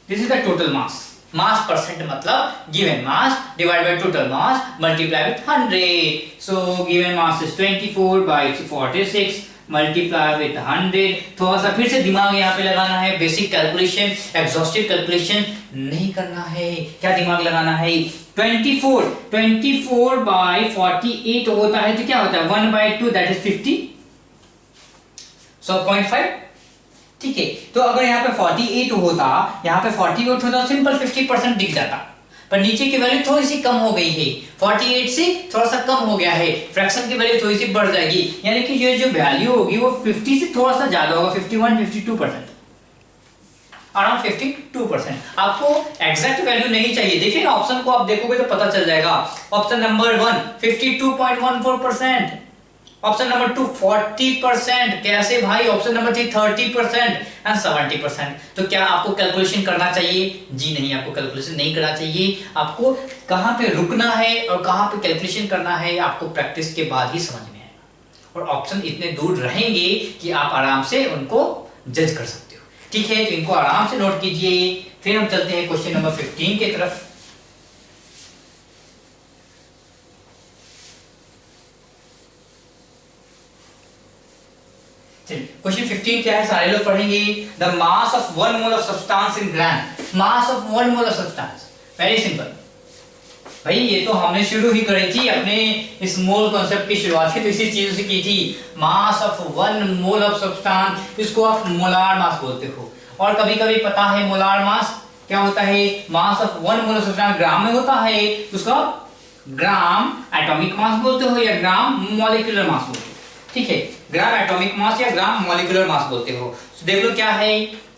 This is the total mass. Mass percent मतलब given mass divide by total mass multiply with 100। सो given mass is 24 by 46 multiply with 100। थोड़ा सा फिर से दिमाग यहाँ पे लगाना है। बेसिक कैलकुलेशन, एग्जॉस्टिव कैलकुलेशन नहीं करना है। क्या दिमाग लगाना है? 24 by 48 होता है तो क्या होता है? 1/2 दैट इज 50, सो 0.5, ठीक है? तो अगर यहाँ पे 48 होता, यहाँ पे 48 होता, सिंपल 50% दिख जाता। पर नीचे की वैल्यू थोड़ी सी कम हो गई है, 48 से थोड़ा सा कम हो गया है, फ्रैक्शन की वैल्यू थोड़ी सी बढ़ जाएगी, यानी कि ये जो वैल्यू होगी वो 50 से थोड़ा सा ज्यादा होगा, 51-52%, अराउंड 52%। आपको एग्जैक्ट वैल्यू नहीं चाहिए, देखिए ना ऑप्शन को आप देखोगे तो पता चल जाएगा। ऑप्शन नंबर 1 52.14%, ऑप्शन नंबर 2 40%, कैसे भाई, ऑप्शन नंबर 3 30% एंड 70%। तो क्या आपको कैलकुलेशन करना चाहिए? जी नहीं, आपको कैलकुलेशन नहीं करना चाहिए। आपको कहां पे रुकना है और कहां पे कैलकुलेशन करना है आपको प्रैक्टिस के बाद ही समझ में आएगा, और ऑप्शन इतने दूर रहेंगे कि आप आराम से उनको जज कर सकते हो। ठीक है, तो इनको आराम से नोट कीजिए। फिर हम चलते हैं क्वेश्चन नंबर 15 की तरफ। क्वेश्चन 15 क्या है, सारे लोग पढ़ेंगे। The mass of 1 mole of substance in gram. Mass of 1 mole of substance, very simple भाई, ये तो हमने शुरू ही करी थी अपने इस मोल कॉन्सेप्ट की शुरुआत तो इसी चीज से की थी। मास ऑफ 1 मोल ऑफ सब्सटेंस, इसको आप मोलार मास बोलते हो, और कभी कभी पता है मोलार मास क्या होता है। Mass of 1 mole of substance gram में होता है, उसका ग्राम एटॉमिक मास बोलते हो या ग्राम मॉलिक्यूलर मास बोलते हो। ठीक है, ग्राम एटॉमिक मास या ग्राम मॉलिक्यूलर मास बोलते हो। तो देख लो क्या है,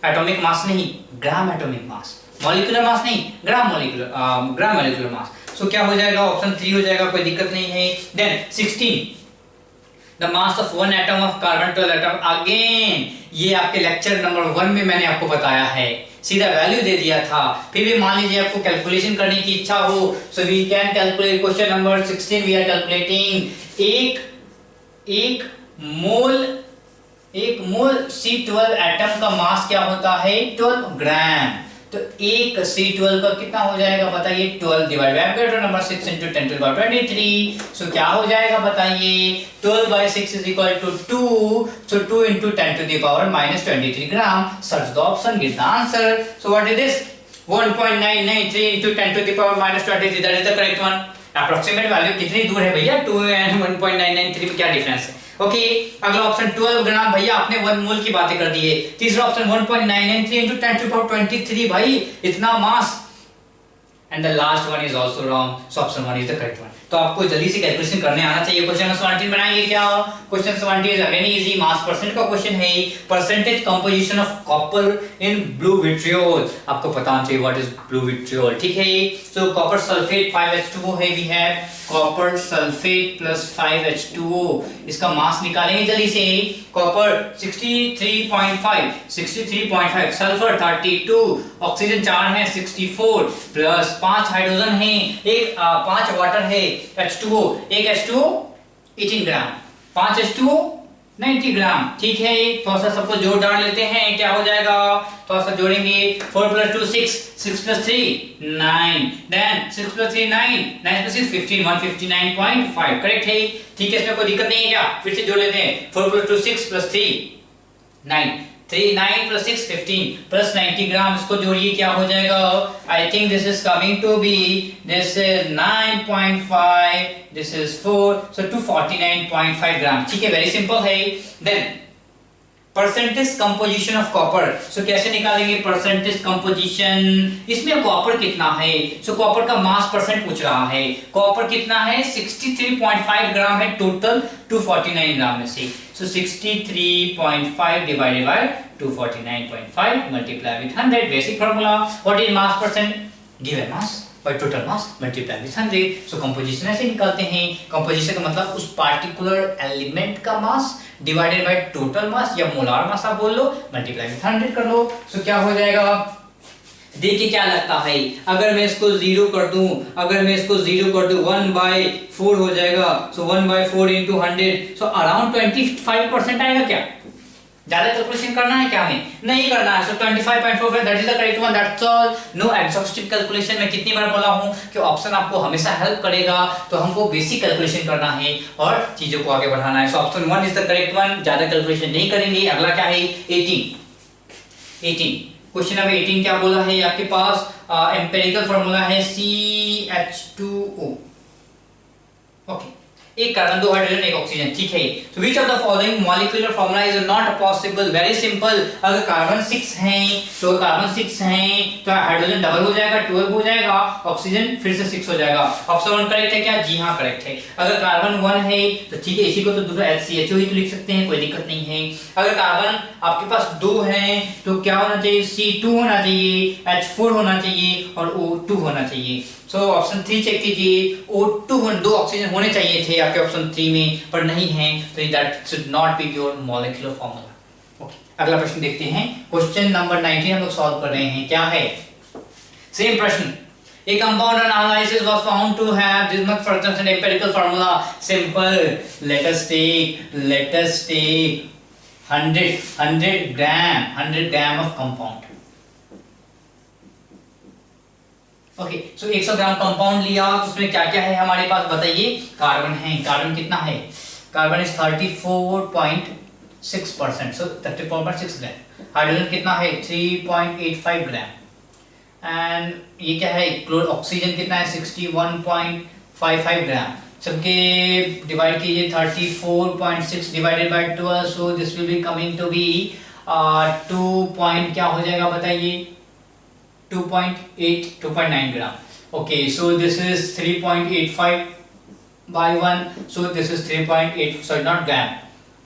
एटॉमिक मास नहीं, gram atomic mass, molecular mass नहीं, ग्राम मॉलिक्यूलर मास। सो क्या हो जाएगा, ऑप्शन 3 हो जाएगा, कोई दिक्कत नहीं है। Then 16 the mass of 1 atom of carbon 12 atom. Again ये आपके लेक्चर नंबर 1 में मैंने आपको बताया है, सीधा वैल्यू दे दिया था। फिर भी मान लीजिए आपको कैलकुलेशन करने की इच्छा हो, so we can calculate. Question number 16 we are calculating एक मोल C12 एटम का मास क्या होता है, 12 ग्राम। तो एक C12 का कितना हो जाएगा बताइए, 12 divide by number 6 into 10 to the power 23। सो क्या हो जाएगा बताइए, 12 by 6 is equal to 2, so 2 into 10 to the power minus 23 gram. Search the option, get the answer. So what is this, 1.993 into 10 to the power minus 23, that is the correct one। Approximate value कितनी दूर है भैया, 2 and 1.993 में क्या difference है। Okay, अगला option 12 ग्राम, भैया आपने 1 मोल की बातें कर दी है। तीसरा option 1.993 into 10 to the power 23, भाई इतना mass. And the last one is also wrong, so option 1 is the correct one. तो आपको जल्दी से कैलकुलेशन करने आना चाहिए। क्वेश्चन नंबर 17 बनाएंगे क्या, question 17 is again easy, mass percent का क्वेश्चन है। Percentage composition of copper in blue vitriol, आपको पता होना चाहिए व्हाट इज ब्लू विट्रियोल। ठीक है, सो कॉपर सल्फेट 5H2O है, we have copper sulphate plus 5H2O। इसका मास निकालेंगे जल्दी से। कॉपर 63.5, सल्फर 32, ऑक्सीजन 4 है 64, प्लस 5 हाइड्रोजन है, एक 5 वाटर है H2O, एक H2O 18 ग्राम, 5 H2O 90 ग्राम। ठीक है, थोड़ा सा सबको जोड़ डाल लेते हैं, क्या हो जाएगा, थोड़ा सा जोड़ेंगे। 4 + 2 6, 6 + 3 9, देन 6 + 3 9, 9 + 6 15, 159.5 करेक्ट है। ठीक है, इसमें कोई दिक्कत नहीं है क्या, फिर से जोड़ लेते हैं। 4 + 2 6 + 3 9, 9 + 6 15 प्लस 90 ग्राम, इसको जोड़िए क्या हो जाएगा। I think this is coming to be, this is 9.5, this is 4, so 249.5 gram. ठीक है, वेरी सिंपल है। Then percentage composition of copper, so कैसे निकालेंगे परसेंटेज कंपोजिशन, इसमें कॉपर कितना है। सो कॉपर का मास परसेंट पूछ रहा है, कॉपर कितना है 63.5 ग्राम है टोटल 249 ग्राम में से। सो 63.5 divided by 249.5 multiply with 100, basic formula. What is mass percent, given mass bye total mass multiply with 100। So composition ऐसे निकालते हैं, कंपोजिशन का मतलब उस पार्टिकुलर एलिमेंट का मास डिवाइडेड बाय टोटल मास या मोलार मास आप बोल लो, मल्टीप्लाई विद 100 कर लो। सो क्या हो जाएगा, देखिए क्या लगता है, अगर मैं इसको 0 कर दूं, 1/4 हो जाएगा। सो 1/4 into 100, सो अराउंड 25% आएगा क्या। ज्यादा कैलकुलेशन करना है क्या, हमें नहीं करना है। So 25.45 that is the correct one, that's all. No exhaustive calculation. मैं कितनी बार बोला हूं कि ऑप्शन आपको हमेशा हेल्प करेगा, तो हमको बेसिक कैलकुलेशन करना है और चीजों को आगे बढ़ाना है। सो option 1 is the correct one, ज्यादा कैलकुलेशन नहीं करेंगे। अगला क्या है, 18 क्वेश्चन नंबर 18 क्या बोला है आपके पास, एम्पिरिकल फार्मूला है CH2O। ओके, एक कार्बन, दो हाइड्रोजन, एक ऑक्सीजन, ठीक है। तो विच of the following molecular formula is not possible? Very simple, अगर कार्बन 6 है तो हाइड्रोजन डबल हो जाएगा, 12 हो जाएगा, ऑक्सीजन फिर से 6 हो जाएगा। ऑप्शन 1 करेक्ट है क्या? जी हाँ करेक्ट है। अगर कार्बन 1 है तो ठीक है, इसी को तो दूसरा HCHO ही तो लिख सकते हैं, कोई दिक्कत नहीं है। अगर कार्बन आपके पास 2 है तो क्या होना चाहिए? C2 होना चाहिए, H4 होना चाहिए और O2 होना चाहिए। सो ऑप्शन 3 चेक कीजिए, O2 दो ऑक्सीजन होने चाहिए थे आपके ऑप्शन 3 में, पर नहीं है, तो that should not be your molecular formula. Okay, अगला प्रश्न देखते हैं। क्वेश्चन नंबर 19 हम लोग सॉल्व कर रहे हैं। क्या है? सेम प्रश्न। A compound analysis was found to have this much fraction and empirical formula. Simple. Let us take 100 gram of compound. Okay, so 100 gram compound लिया, उसमें क्या क्या है हमारे पास बताइए? कार्बन है, कार्बन कितना है? Carbon is 34.6%, so 34.6 gram. Hydrogen कितना है? 3.85 ग्राम। एंड ये क्या है? ऑक्सीजन कितना है? 61.55 ग्राम। सबके डिवाइड कीजिए, 34.6 divided by 12, so this will be coming to be 2 point क्या हो जाएगा बताइए? 2.9 gram. Okay, so this is 3.85 by 1, so this is 3.8, sorry not gram,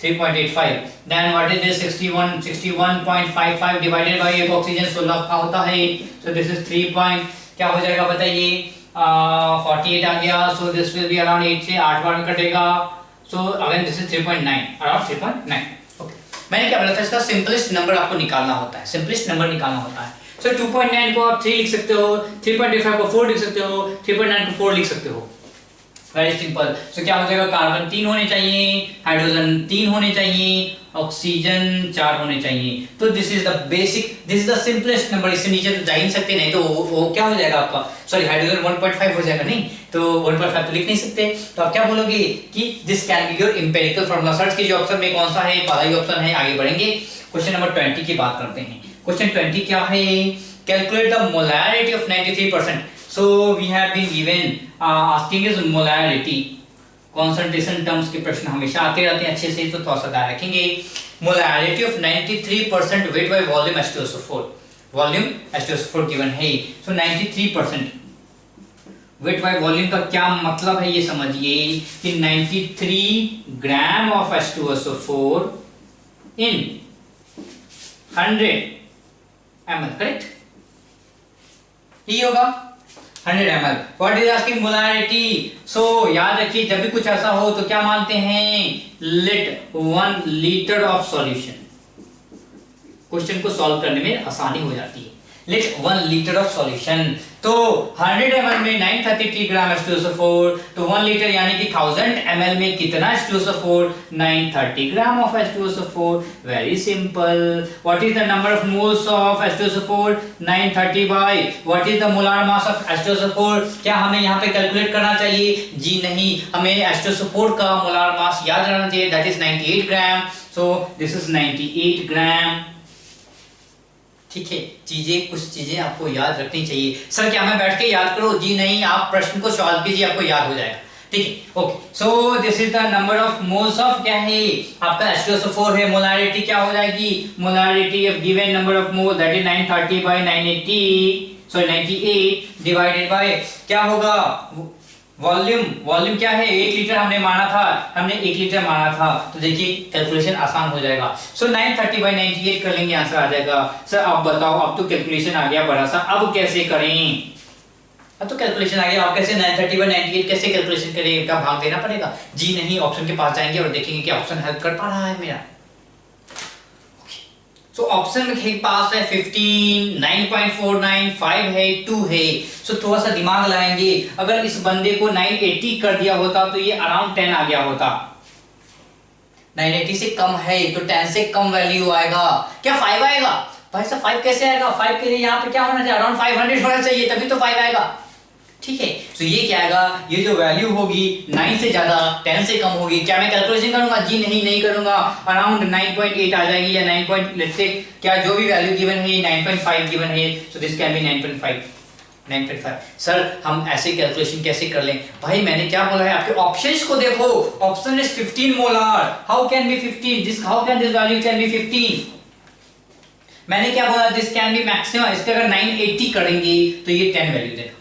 3.85. Then what is this? 61.55 divided by एक ऑक्सीजन 16 का होता है, so this is 3 point क्या हो जाएगा बताइए? 48 आ गया, so this will be around 8 से 8 बार में कटेगा, so again this is 3.9, around 3.9. Okay, मैंने क्या बोला था? इसका सिंपलेस्ट नंबर आपको निकालना होता है, सिंपलेस्ट नंबर निकालना होता है। सो 2.9 को आप 3 लिख सकते हो, 3.85 को 4 लिख सकते हो, 3.9 को 4 लिख सकते हो। Very simple. सो क्या हो जाएगा? कार्बन 3 होने चाहिए, हाइड्रोजन 3 होने चाहिए, ऑक्सीजन 4 होने चाहिए। तो this is the basic, this is the simplest number. इससे नीचे तो जा ही नहीं सकते, नहीं तो वो क्या हो जाएगा आपका? सॉरी, हाइड्रोजन 1.5 हो जाएगा, नहीं तो 1.5 तो लिख नहीं सकते। तो आप क्या बोलोगे कि this can be your empirical formula. Search कीजिए ऑप्शन में कौन सा है, पहला ही ऑप्शन है। आगे बढ़ेंगे, क्वेश्चन नंबर 20 की बात करते हैं। Question 20 क्या है? Calculate the molarity of 93%. So we have been given asking is molarity. Concentration terms के प्रश्न हमेशा आते रहते हैं, अच्छे से तो थोड़ा सा ध्यान रखेंगे। Molarity of 93% weight by volume H2SO4. Volume H2SO4 given है, so 93%. weight by volume का क्या मतलब है ये समझिए कि 93 gram of H2SO4 in 100 ml, correct? ये होगा 100 ml। What is asking? Molarity. So याद रखिए, जब भी कुछ ऐसा हो तो क्या मानते हैं? Let 1 litre of solution. Question को सॉल्व करने में आसानी हो जाती है। लेट 1 लीटर ऑफ सॉल्यूशन, तो 100 ml में 933 ग्राम H2SO4, तो 1 लीटर यानी कि 1000 ml में कितना H2SO4? 930 gram of H2SO4। Very simple. What is the number of moles of H2SO4? 930 by what is the molar mass of H2SO4? क्या हमें यहाँ पे कैलकुलेट करना चाहिए? जी नहीं, हमें H2SO4 का मोलार मास याद रहना चाहिए, that is 98 gram. So this is 98 ग्राम। ठीक है, कुछ चीजें आपको याद रखनी चाहिए। सर क्या मैं बैठ के याद करो? जी नहीं, आप प्रश्न को सॉल्व कीजिए, आपको याद हो जाएगा। ठीक है, okay. So this is the number of moles of क्या है आपका? H2SO4 है। मोलारिटी क्या हो जाएगी? Molarity of given number of mole that is 930 by 980, sorry 98 divided by क्या होगा? वॉल्यूम क्या है? 1 लीटर हमने माना था, तो देखिए कैलकुलेशन आसान हो जाएगा। सो 930 बाय 98 कर लेंगे, आंसर आ जाएगा। सर अब बताओ, अब तो कैलकुलेशन आ गया बड़ा सा, अब कैसे करें? अब तो कैलकुलेशन आ गया, आप कैसे 930 बाय 98 कैसे कैलकुलेशन करेंगे? क्या भाग देना पड़ेगा? जी नहीं, ऑप्शन के पास जाएंगे और देखेंगे कि ऑप्शन हेल्प कर पा रहा है मेरा। सो ऑप्शन के पास है 15, 9.49, 5 है, 2 है। सो थोड़ा सा दिमाग लगाएंगे, अगर इस बंदे को 980 कर दिया होता तो ये अराउंड 10 आ गया होता। 980 से कम है तो 10 से कम वैल्यू आएगा। क्या 5 आएगा? भाई साहब 5 कैसे आएगा? 5 के लिए यहाँ पे क्या होना चाहिए? अराउंड 500 होना चाहिए, तभी तो 5 आएगा। ठीक है, तो ये क्या आएगा? ये जो वैल्यू होगी 9 से ज्यादा 10 से कम होगी। क्या मैं कैलकुलेशन करूंगा? जी नहीं करूंगा। अराउंड 9.8 आ जाएगी या 9. लेट्स से क्या जो भी वैल्यू गिवन है 9.5 गिवन है, so this can B 9.5। 9.5। Sir हम ऐसे कैलकुलेशन कैसे कर लें? भाई मैंने क्या बोला है, आपके ऑप्शंस को देखो। Option is 15 molar, how can be 15? This how can this value can be 15? मैंने क्या बोला, दिस कैन बी मैक्सिमम। इसके अगर 980 करेंगे तो ये 10 वैल्यू देगा,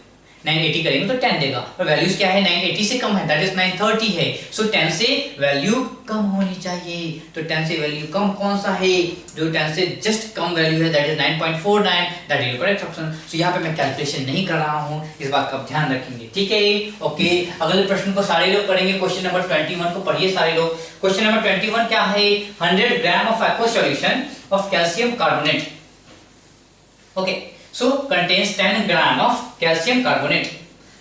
980 करेंगे तो 10 देगा। और वैल्यूज क्या है, 980 से कम है, दैट इज 930 है। सो 10 से वैल्यू कम होनी चाहिए। तो 10 से वैल्यू कम कौन सा है? जो 10 से जस्ट कम वैल्यू है, that is 9.49, that is correct option. So यहाँ पे मैं कैलकुलेशन नहीं कर रहा हूँ, इस बात का ध्यान रखेंगे, ठीक है? ओके, अगले प्रश्न को सारे लोग पढ़ेंगे। क्वेश्चन नंबर 21 को पढ़िए सारे लोग। क्वेश्चन नंबर 21 क्या है? 100 gram of aqua solution of calcium carbonate, okay, so contains 10 gram of calcium carbonate.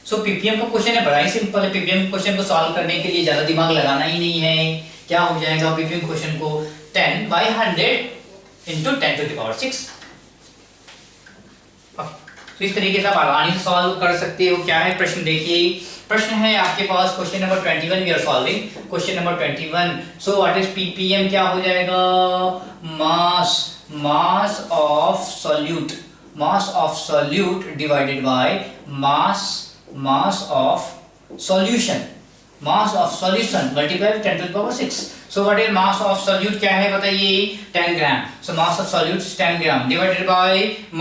So ppm का क्वेश्चन है, बड़ा ही सिंपल है। पीपीएम क्वेश्चन को सॉल्व करने के लिए ज्यादा दिमाग लगाना ही नहीं है। क्या हो जाएगा पीपीएम क्वेश्चन को? 10/100 into 10 to the power 6। तो इस तरीके से आप आसानी से सॉल्व कर सकते हो। क्या है प्रश्न, देखिए प्रश्न है आपके पास question number 21 we are solving question number 21। So what is PPM? क्या हो जाएगा? Mass of solute, mass of solute divided by mass of solution, mass of solution multiplied with 10 to the power 6। so what is mass of solute? क्या है बताइए? 10 ग्राम। so mass of solute is 10 gram divided by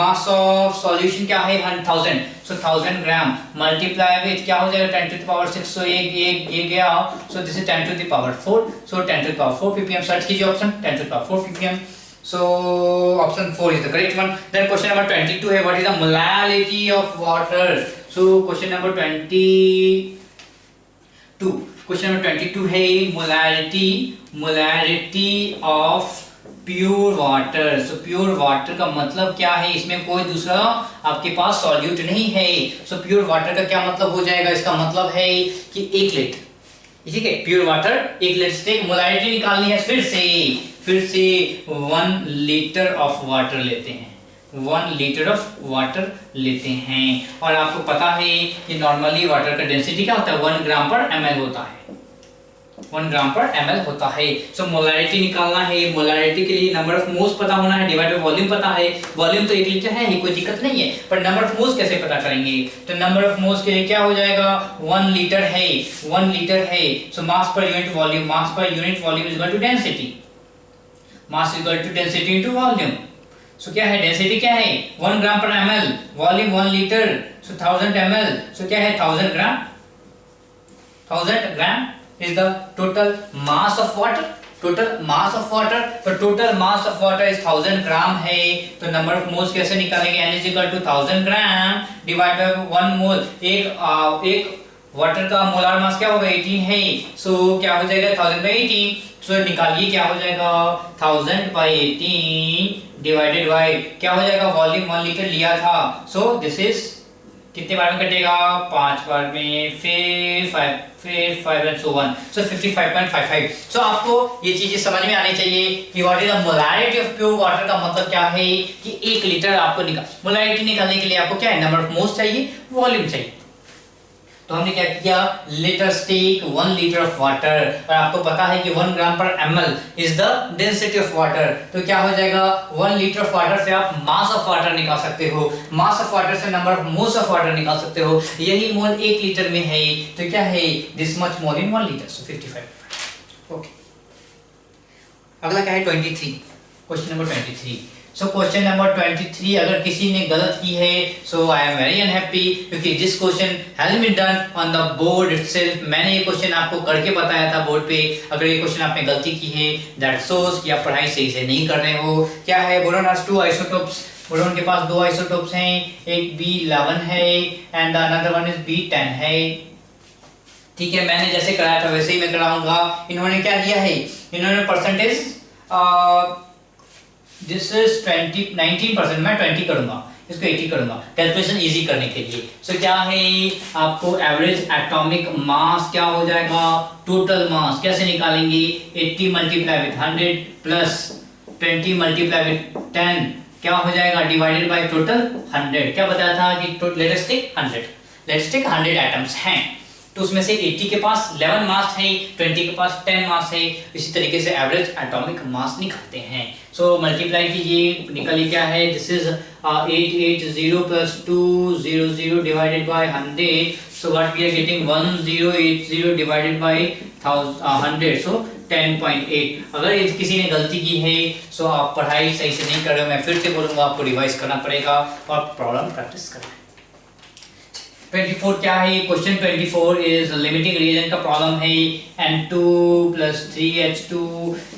mass of solution क्या है? 1000। so 1000 gram multiply with क्या हो जाएगा? 10 to the power 6। so ये गया, so this is 10 to the power 4। so 10 to the power 4 ppm search कीजिए option 10 to the power 4 ppm। So option 4 is the correct one. Then question number 22 है, what is the molality of water? So question number 22, question number 22 है molarity of pure water. So pure water का मतलब क्या है? इसमें कोई दूसरा आपके पास सॉल्यूट नहीं है। सो प्योर वाटर का क्या मतलब हो जाएगा? इसका मतलब है कि 1 लीटर, ठीक है, प्योर वाटर 1 लीटर से मोलारिटी निकालनी है। फिर से 1 लीटर ऑफ वाटर लेते हैं, 1 लीटर ऑफ वाटर लेते हैं। और आपको पता है कि नॉर्मली वाटर का डेंसिटी क्या होता है? 1 ग्राम पर ml होता है, 1 ग्राम पर ml होता है। सो मोलारिटी निकालना है। मोलारिटी के लिए नंबर ऑफ मोल्स पता होना है, डिवाइड बाय वॉल्यूम पता है। वॉल्यूम तो 1 लीटर है ही, कोई दिक्कत नहीं है, पर नंबर ऑफ मोल्स कैसे पता करेंगे? तो नंबर ऑफ मोल्स के लिए क्या हो जाएगा? 1 लीटर है, 1 लीटर है। सो मास per unit volume, mass per unit volume is equal to density, mass is equal to density into volume. So क्या है डेंसिटी? क्या है? 1 ग्राम पर ml, volume 1 litre, so 1000 ml। So क्या है? 1000 ग्राम, 1000 ग्राम is the total mass of water, total mass of water। तो total mass of water is 1000 ग्राम है। तो number of moles कैसे निकालेंगे? n is equal to 1000 gram divided by 1 mole। एक water का molar मास क्या होगा? 18 है। सो क्या हो जाएगा? 1000 by 18। सो निकालिए क्या हो जाएगा? 1000 by 18 डिवाइडेड बाय क्या हो जाएगा? वॉल्यूम 1 लीटर लिया था। सो दिस इज कितने बार में कटेगा? 5 बार में, फिर 5 and so on। so 55.55। so आपको ये चीजें समझ में आनी चाहिए कि what is the molarity of pure water का मतलब क्या है कि 1 लीटर आपको मोलारिटी निकालने के लिए आपको क्या है? नंबर ऑफ मोल्स चाहिए, वॉल्यूम चाहिए। तो हमने क्या किया? Litre take 1 litre of water, और आपको पता है कि 1 ग्राम पर ml is the density of water. तो क्या हो जाएगा? 1 लीटर ऑफ वाटर से आप मास ऑफ वाटर निकाल सकते हो, मास ऑफ वाटर से number of moles of water निकाल सकते हो। यही मोल 1 लीटर में है, तो क्या है? This much mole in 1 litre, so 55। Okay, अगला क्या है? 23, question number 23। So question number 23 अगर किसी ने गलत की है, so I am very unhappy, क्योंकि this question has been done on the board itself. मैंने ये क्वेश्चन आपको करके बताया था बोर्ड पे। अगर ये क्वेश्चन आपने गलती की है, दैट शोज कि आप पढ़ाई सही से नहीं कर रहे हो। क्या है? बोरॉन हैज 2 आइसोटोप्स, बोरॉन के पास 2 आइसोटोप्स हैं, एक B11 है and another one is B10 है। ठीक है, मैंने जैसे कराया था वैसे ही मैं कराऊंगा। इन्होंने क्या दिया है? इन्होंने परसेंटेज दिस इज 19%, मैं 20 करूंगा, इसको 80 करूंगा कैलकुलेशन इजी करने के लिए। सो क्या है? आपको एवरेज एटॉमिक मास क्या हो जाएगा? टोटल मास कैसे निकालेंगे? 80 multiply with 100 plus 20 multiply with 10 क्या हो जाएगा? Divided by total 100। क्या बताया था कि लेट्स टेक 100 एटम्स हैं, तो उसमें से 80 के पास 11 मास है, 20 के पास 10 मास है। इसी तरीके से एवरेज एटॉमिक मास निकालते हैं। सो मल्टीप्लाई कीजिए, निकलिए क्या है, this is 880 plus 200 divided by 100। So what we are getting 1080 divided by 100, so 10.8। अगर ये किसी ने गलती की है सो आप पढ़ाई सही से नहीं कर रहे हो, मैं फिर से बोलूंगा आपको रिवाइज करना पड़ेगा और प्रॉब्लम प्रैक्टिस करना है। 24 क्या है, क्वेश्चन 24 इज लिमिटिंग रिएजेंट का प्रॉब्लम है। N2 plus 3H2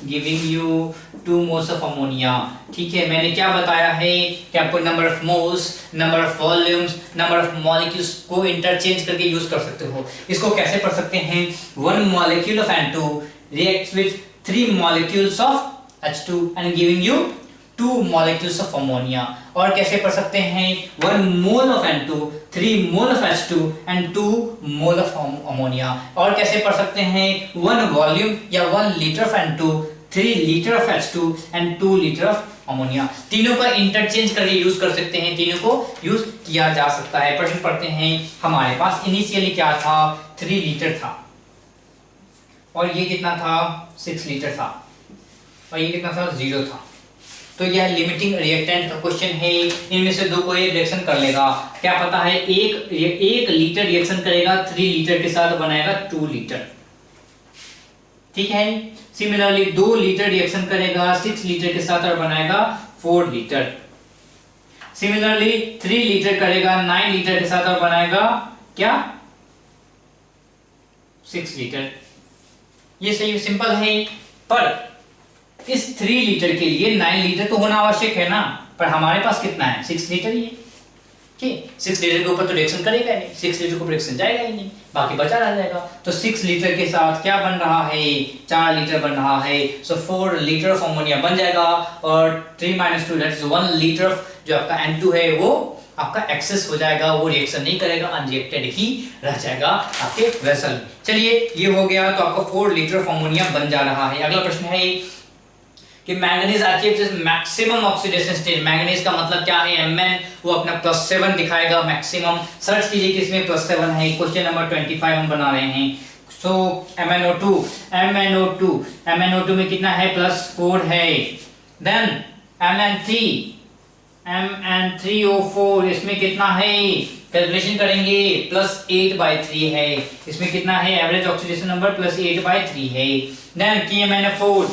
giving you 2 moles of ammonia. ठीक है, मैंने क्या बताया है कि आपको number of moles, number of volumes, number of molecules को इंटरचेंज करके यूज कर सकते हो। इसको कैसे पढ़ सकते हैं, 1 molecule of N2 reacts with 3 molecules of H2 and giving you 2 molecules of ammonia। और कैसे पढ़ सकते हैं, 1 mole of N2 3 mole of H2 and 2 mole of ammonia। और कैसे पढ़ सकते हैं, 1 volume या 1 liter of N2 3 liter of H2 and 2 liter of ammonia। तीनों का इंटरचेंज करके यूज कर सकते हैं, तीनों को यूज किया जा सकता है। प्रश्न पढ़ते हैं, हमारे पास इनिशियली क्या था, 3 लीटर था और ये कितना था, 6 लीटर था और ये कितना था, 0 था। तो यह लिमिटिंग रिएक्टेंट का क्वेश्चन है। इनमें से दो कोई रिएक्शन कर लेगा, क्या पता है, एक लीटर रिएक्शन करेगा 3 लीटर के साथ, बनाएगा 2 लीटर। ठीक है, सिमिलरली 2 लीटर रिएक्शन करेगा 6 लीटर के साथ और बनाएगा 4 लीटर। सिमिलरली 3 लीटर करेगा 9 लीटर के साथ और बनाएगा क्या, 6 लीटर। ये सही सिंपल है, पर इस 3 लीटर के लिए 9 लीटर तो होना आवश्यक है ना, पर हमारे पास कितना है, 6 लीटर ही है। ठीक, 6 लीटर के ऊपर तो रिएक्शन करेगा नहीं, 6 लीटर को रिएक्शन जाएगा ही नहीं, बाकी बचा रह जाएगा। तो 6 लीटर के साथ क्या बन रहा है, 4 लीटर बन रहा है। सो 4 लीटर ऑफ अमोनिया बन जाएगा और 3 - 2 दैट इज 1 लीटर ऑफ जो आपका N2 है वो आपका एक्सेस हो जाएगा, वो रिएक्शन नहीं करेगा, अनरिएक्टेड ही रह जाएगा आपके वेसल में। चलिए ये हो गया, तो आपका 4 लीटर ऑफ अमोनिया बन जा रहा है। अगला प्रश्न है कि manganese achieves maximum oxidation stage. Manganese का मतलब क्या है, Mn, वो अपना +7 दिखाएगा मैक्सिमम। सर्च कीजिए किसमें +7 है, क्वेश्चन नंबर 25 हम बना रहे हैं। सो MnO2 में कितना है, +4 है। देन Mn3O4 इसमें कितना है, कैलकुलेशन करेंगे, +8/3 है। इसमें कितना है, एवरेज ऑक्सीडेशन नंबर +8/3 है। देन KMnO4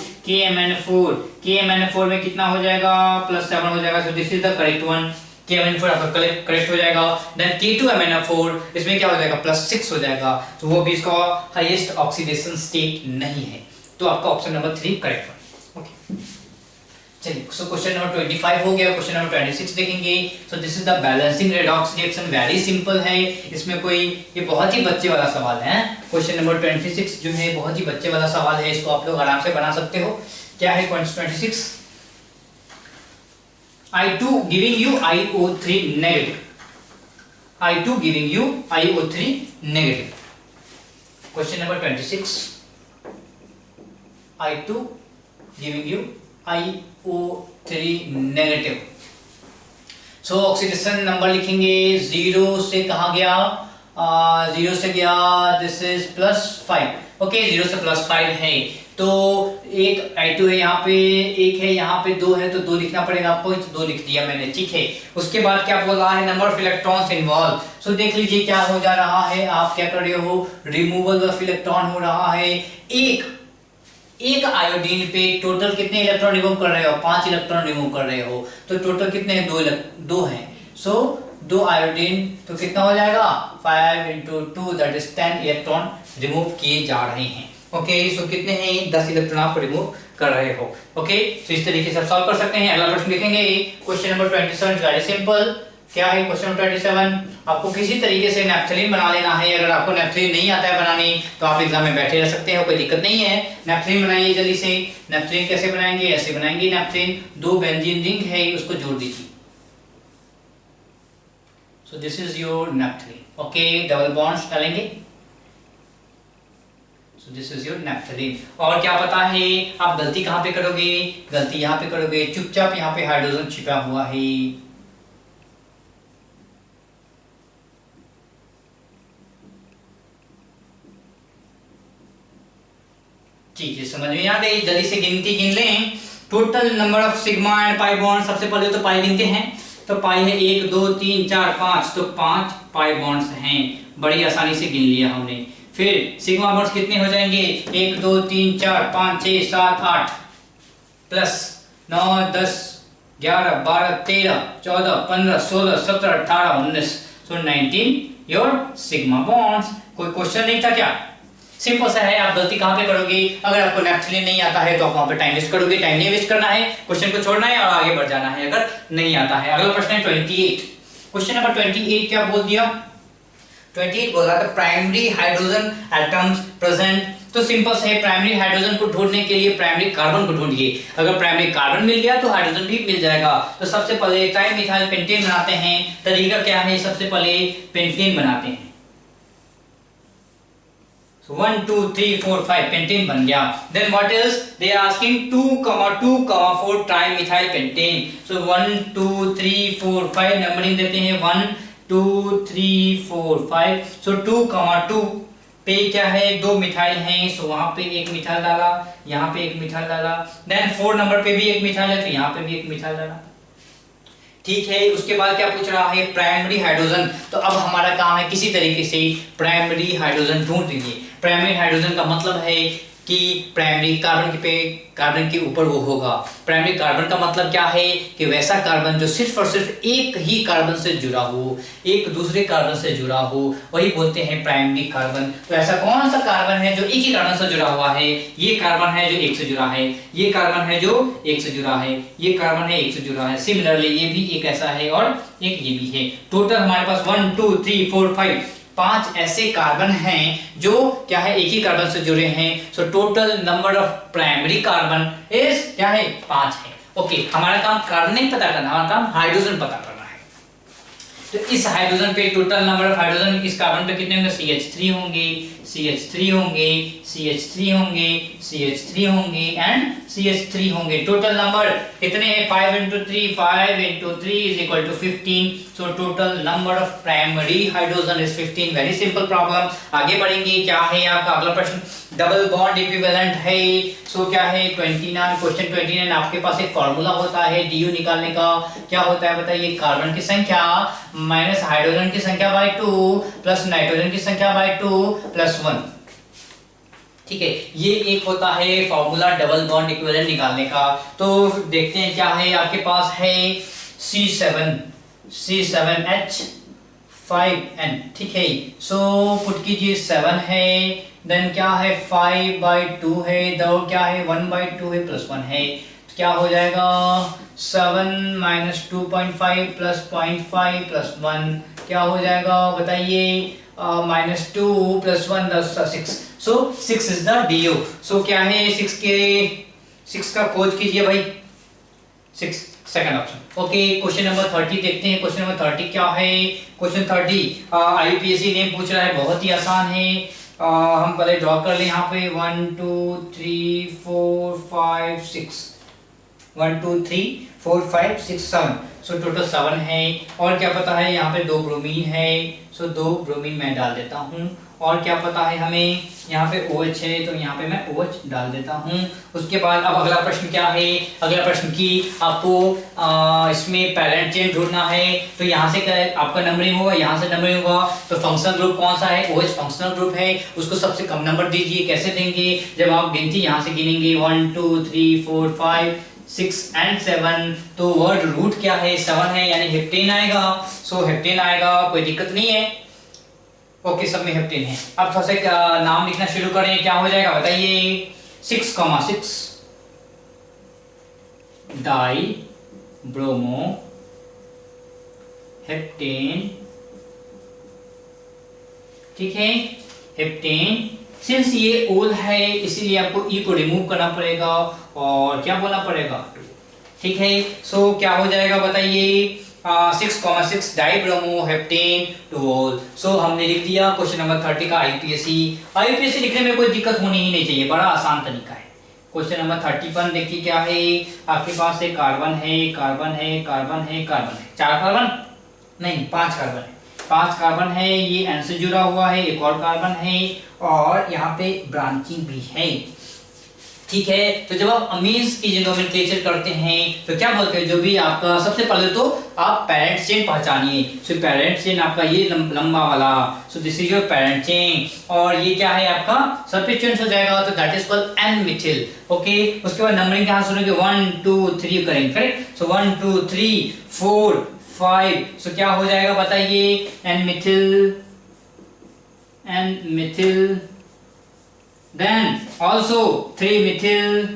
में कितना हो जाएगा, +7 हो जाएगा। सो this is the correct one, KMnO4 आपका करेक्ट हो जाएगा। देन K2MnO4 इसमें क्या हो जाएगा, +6 हो जाएगा। तो वो भी इसका हाईएस्ट ऑक्सीडेशन स्टेट नहीं है, तो आपका ऑप्शन नंबर 3 करेक्ट है। ओके, चलिए, सो क्वेश्चन नंबर 25 हो गया। क्वेश्चन नंबर 26 देखेंगे। सो this is the balancing redox reaction, very simple है। इसमें कोई, ये बहुत ही बच्चे वाला सवाल है। क्वेश्चन नंबर 26 जो है बहुत ही बच्चे वाला सवाल है, इसको आप लोग आराम से बना सकते हो। क्या है 26, I2 giving you IO3 negative, I2 giving you IO3 negative। Question number 26, I2 giving you IO3 negative. So oxidation number लिखेंगे, 0 से कहा गया, 0 से गया, दिस इज +5। ओके, 0 से +5 है, तो एक I2 है यहाँ पे, एक है यहाँ पे, 2 है, तो 2 लिखना पड़ेगा आपको, तो 2 लिख दिया मैंने। ठीक है, उसके बाद क्या बोल रहा है, नंबर ऑफ इलेक्ट्रॉन्स इन्वॉल्व। सो देख लीजिए क्या हो जा रहा है, आप क्या कर रहे हो, रिमूवल ऑफ इलेक्ट्रॉन हो रहा है। एक आयोडीन पे टोटल कितने इलेक्ट्रॉन रिमूव कर रहे हो, 5 इलेक्ट्रॉन रिमूव कर रहे हो, तो टोटल कितने हैं, 2 हैं। सो 2 आयोडीन, तो कितना हो जाएगा, 5 × 2 दैट इज 10 इलेक्ट्रॉन रिमूव किए जा रहे हैं। ओके, सो कितने हैं, 10 इलेक्ट्रॉन आप रिमूव कर रहे हो। ओके, तो इस तरीके से आप सॉल्व कर सकते हैं। अगला प्रश्न देखेंगे, क्वेश्चन नंबर 27, वेरी सिंपल। क्या है क्वेश्चन नंबर 27, आपको किसी तरीके से नैप्थलीन बना लेना है। अगर आपको नैप्थलीन नहीं आता है बनाने, तो आप एग्जाम में बैठे रह सकते हो, कोई दिक्कत नहीं है। नैप्थलीन बनाइए जल्दी से। नैप्थलीन कैसे बनाएंगे, ऐसे बनाएंगे नैप्थलीन, 2 बेंजीन रिंग है, उसको जोड़ दीजिए। So this is your naphthalene. Okay, double bonds डालेंगे, so this is your naphthalene. और क्या पता है आप गलती कहां पे करोगे, गलती यहां पे करोगे, चुपचाप यहां पे हाइड्रोजन छिपा हुआ है। ठीक है, समझ में आ गई। जल्दी से गिनती गिन लें। Total number of sigma and pi bond, सबसे पहले तो पाई गिनते हैं। तो पाई है 1 2 3 4 5, तो 5 पाई बॉन्ड्स हैं, बड़ी आसानी से गिन लिया हमने। फिर सिग्मा बॉन्ड्स कितने हो जाएंगे, 1 2 3 4 5 6 7 8 plus 9 10 11 12 13 14 15 16 17 18 19, so 19 your sigma bonds. कोई क्वेश्चन नहीं था क्या? सिंपल सा है। आप गलती कहां पे करोगे, अगर आपको नेचुरली नहीं आता है तो आप वहां पे टाइम वेस्ट करोगे। टाइम नहीं वेस्ट करना है, क्वेश्चन को छोड़ना है और आगे बढ़ जाना है अगर नहीं आता है। अगला प्रश्न है 28। क्वेश्चन नंबर 28 क्या बोल दिया, 28 बोला था प्राइमरी हाइड्रोजन एटम्स प्रेजेंट। तो सिंपल से है, प्राइमरी हाइड्रोजन को ढूंढने के लिए प्राइमरी कार्बन को ढूंढिए। अगर प्राइमरी कार्बन मिल गया तो हाइड्रोजन भी मिल जाएगा। तो सबसे पहले ट्राई मिथाइल पेंटेन बनाते हैं। तरीका क्या है, सबसे पहले पेंटेन बनाते हैं। 1 2 3 4 5 पेंटेन बन गया। Then what is they are asking 2,4 trimethyl pentane. So 1 2 3 4 5 numbering देते हैं 1 2 3 4 5। सो 2,2 पे क्या है, 2 मिथाइल हैं, सो वहां पे एक मिथाइल डाला, यहाँ पे एक मिथाइल डाला। देन 4 नंबर पे भी एक मिथाइल है तो यहाँ पे भी एक मिथाइल डाला। ठीक है, उसके बाद क्या पूछ रहा है, प्राइमरी हाइड्रोजन। तो अब हमारा काम है किसी तरीके से प्राइमरी हाइड्रोजन ढूंढ लीजिए। प्राइमरी हाइड्रोजन का मतलब है कि प्राइमरी कार्बन के ऊपर वो होगा। प्राइमरी कार्बन का मतलब क्या है कि वैसा कार्बन जो सिर्फ और सिर्फ एक ही कार्बन से जुड़ा हो, एक दूसरे कार्बन से जुड़ा हो, वही बोलते हैं प्राइमरी कार्बन। तो ऐसा कौन सा कार्बन है जो एक ही कार्बन से जुड़ा हुआ है? ये कार्बन है जो एक से जुड़ा है, ये कार्बन है जो एक से जुड़ा है, ये कार्बन है एक से जुड़ा है। सिमिलरली ये भी एक ऐसा है और एक ये भी है। टोटल हमारे पास 1 2 3 4 5 5 ऐसे कार्बन हैं जो क्या है, एक ही कार्बन से जुड़े हैं। So total number of primary carbon is क्या है, 5 है। ओके, हमारा काम कार्बन नहीं पता करना, हमारा काम हाइड्रोजन पता करना है। तो इस हाइड्रोजन पे टोटल नंबर ऑफ हाइड्रोजन इस कार्बन पे कितने होंगे, CH3 होंगे, CH3 होंगे, CH3 होंगे, CH3 होंगे एंड CH3 होंगे। टोटल नंबर कितने हैं, 5 into 3 5 into 3 is equal to 15। So total number of primary hydrogen is 15। Very simple problem. आगे बढ़ेंगे, क्या है आपका अगला प्रश्न, डबल बॉन्ड इक्विवेलेंट है। सो क्या है 29, क्वेश्चन 29। आपके पास एक फॉर्मूला होता है DU निकालने का। क्या होता है बताइए, कार्बन की संख्या माइनस हाइड्रोजन की संख्या बाय 2 प्लस नाइट्रोजन की संख्या बाय 2 प्लस 1। ठीक है, ये एक होता है फॉर्मूला डबल बॉन्ड इक्विवेलेंट निकालने का। तो देखते हैं क्या है, आपके पास है C7H5N। ठीक है, सो पुट कीजिए 7 है, देन क्या है 5/2 है, दो क्या है 1/2 है प्लस 1 है। तो क्या हो जाएगा 7 - 2.5 प्लस 0.5 प्लस 1 क्या हो जाएगा बताइए, -2 plus 1 6। So 6 is the DU। सो क्या है 6 का खोज कीजिए भाई, 6 second option. Okay, question number 30 देखते हैं। क्वेश्चन नंबर 30 क्या है, क्वेश्चन 30 IUPAC ने पूछ रहा है, बहुत ही आसान है। हम पहले ड्रॉ कर लें यहाँ पे 1 2 3 4 5 6 1 2 3 4 5 6 7। सो टोटल 7 है। और क्या पता है, यहाँ पे 2 ब्रोमीन है, सो 2 ब्रोमीन मैं डाल देता हूँ। और क्या पता है हमें, यहाँ पे OH है तो यहाँ पे मैं OH डाल देता हूँ। उसके बाद अब अगला प्रश्न क्या है, अगला प्रश्न की आपको इसमें पैरेंट चेन ढूंढना है। तो यहाँ से आपका नंबरिंग होगा, यहाँ से नंबरिंग होगा। तो फंक्शनल ग्रुप कौन सा है, OH फंक्शनल ग्रुप है, उसको सबसे कम नंबर दीजिए। कैसे देंगे, जब आप गिनती यहाँ से गिनेंगे 1 2 3 4 5 6 एंड 7, तो वर्ड रूट क्या है 7 है, यानी हेप्टेन आएगा। सो हेप्टेन आएगा, कोई दिक्कत नहीं है। ओके, सब में हेप्टेन है। अब थोड़ा सा नाम लिखना शुरू करें, क्या हो जाएगा बताइए, 6,6 डाई ब्रोमो हेप्टेन। ठीक है, हेप्टेन। सिंस ये ओल है इसीलिए आपको ई को रिमूव करना पड़ेगा और क्या बोलना पड़ेगा, ठीक है। सो क्या हो जाएगा बताइए, 6,6 डाइब्रोमो हेप्टेन टोल। सो हमने लिख दिया क्वेश्चन नंबर 30 का IUPAC लिखने में कोई दिक्कत होनी ही नहीं चाहिए, बड़ा आसान तरीका है। क्वेश्चन नंबर 31 देखिए क्या है, आपके पास एक कार्बन है, कार्बन है, कार्बन है, कार्बन है, 4 कार्बन नहीं 5 कार्बन है, 5 कार्बन है, ये N से जुड़ा हुआ है, एक और कार्बन है और यहाँ पे ब्रांचिंग भी है। ठीक है। तो जब आप अमीन्स की नोमेनक्लेचर करते हैं तो क्या बोलते हैं, जो भी आपका सबसे पहले तो आप पेरेंट चेन पहचानिए। सो पेरेंट चेन आपका ये लंबा वाला, so this is your parent chain, और ये क्या है आपका सबस्टिट्यूएंट्स हो जाएगा, तो that is called N methyl. Okay, उसके बाद नंबरिंग कहां सुनोगे, 1 2 3 करेंगे, करेक्ट। सो 1 2 3 4 5, सो क्या हो जाएगा बताइए, N methyl, then also 3-methyl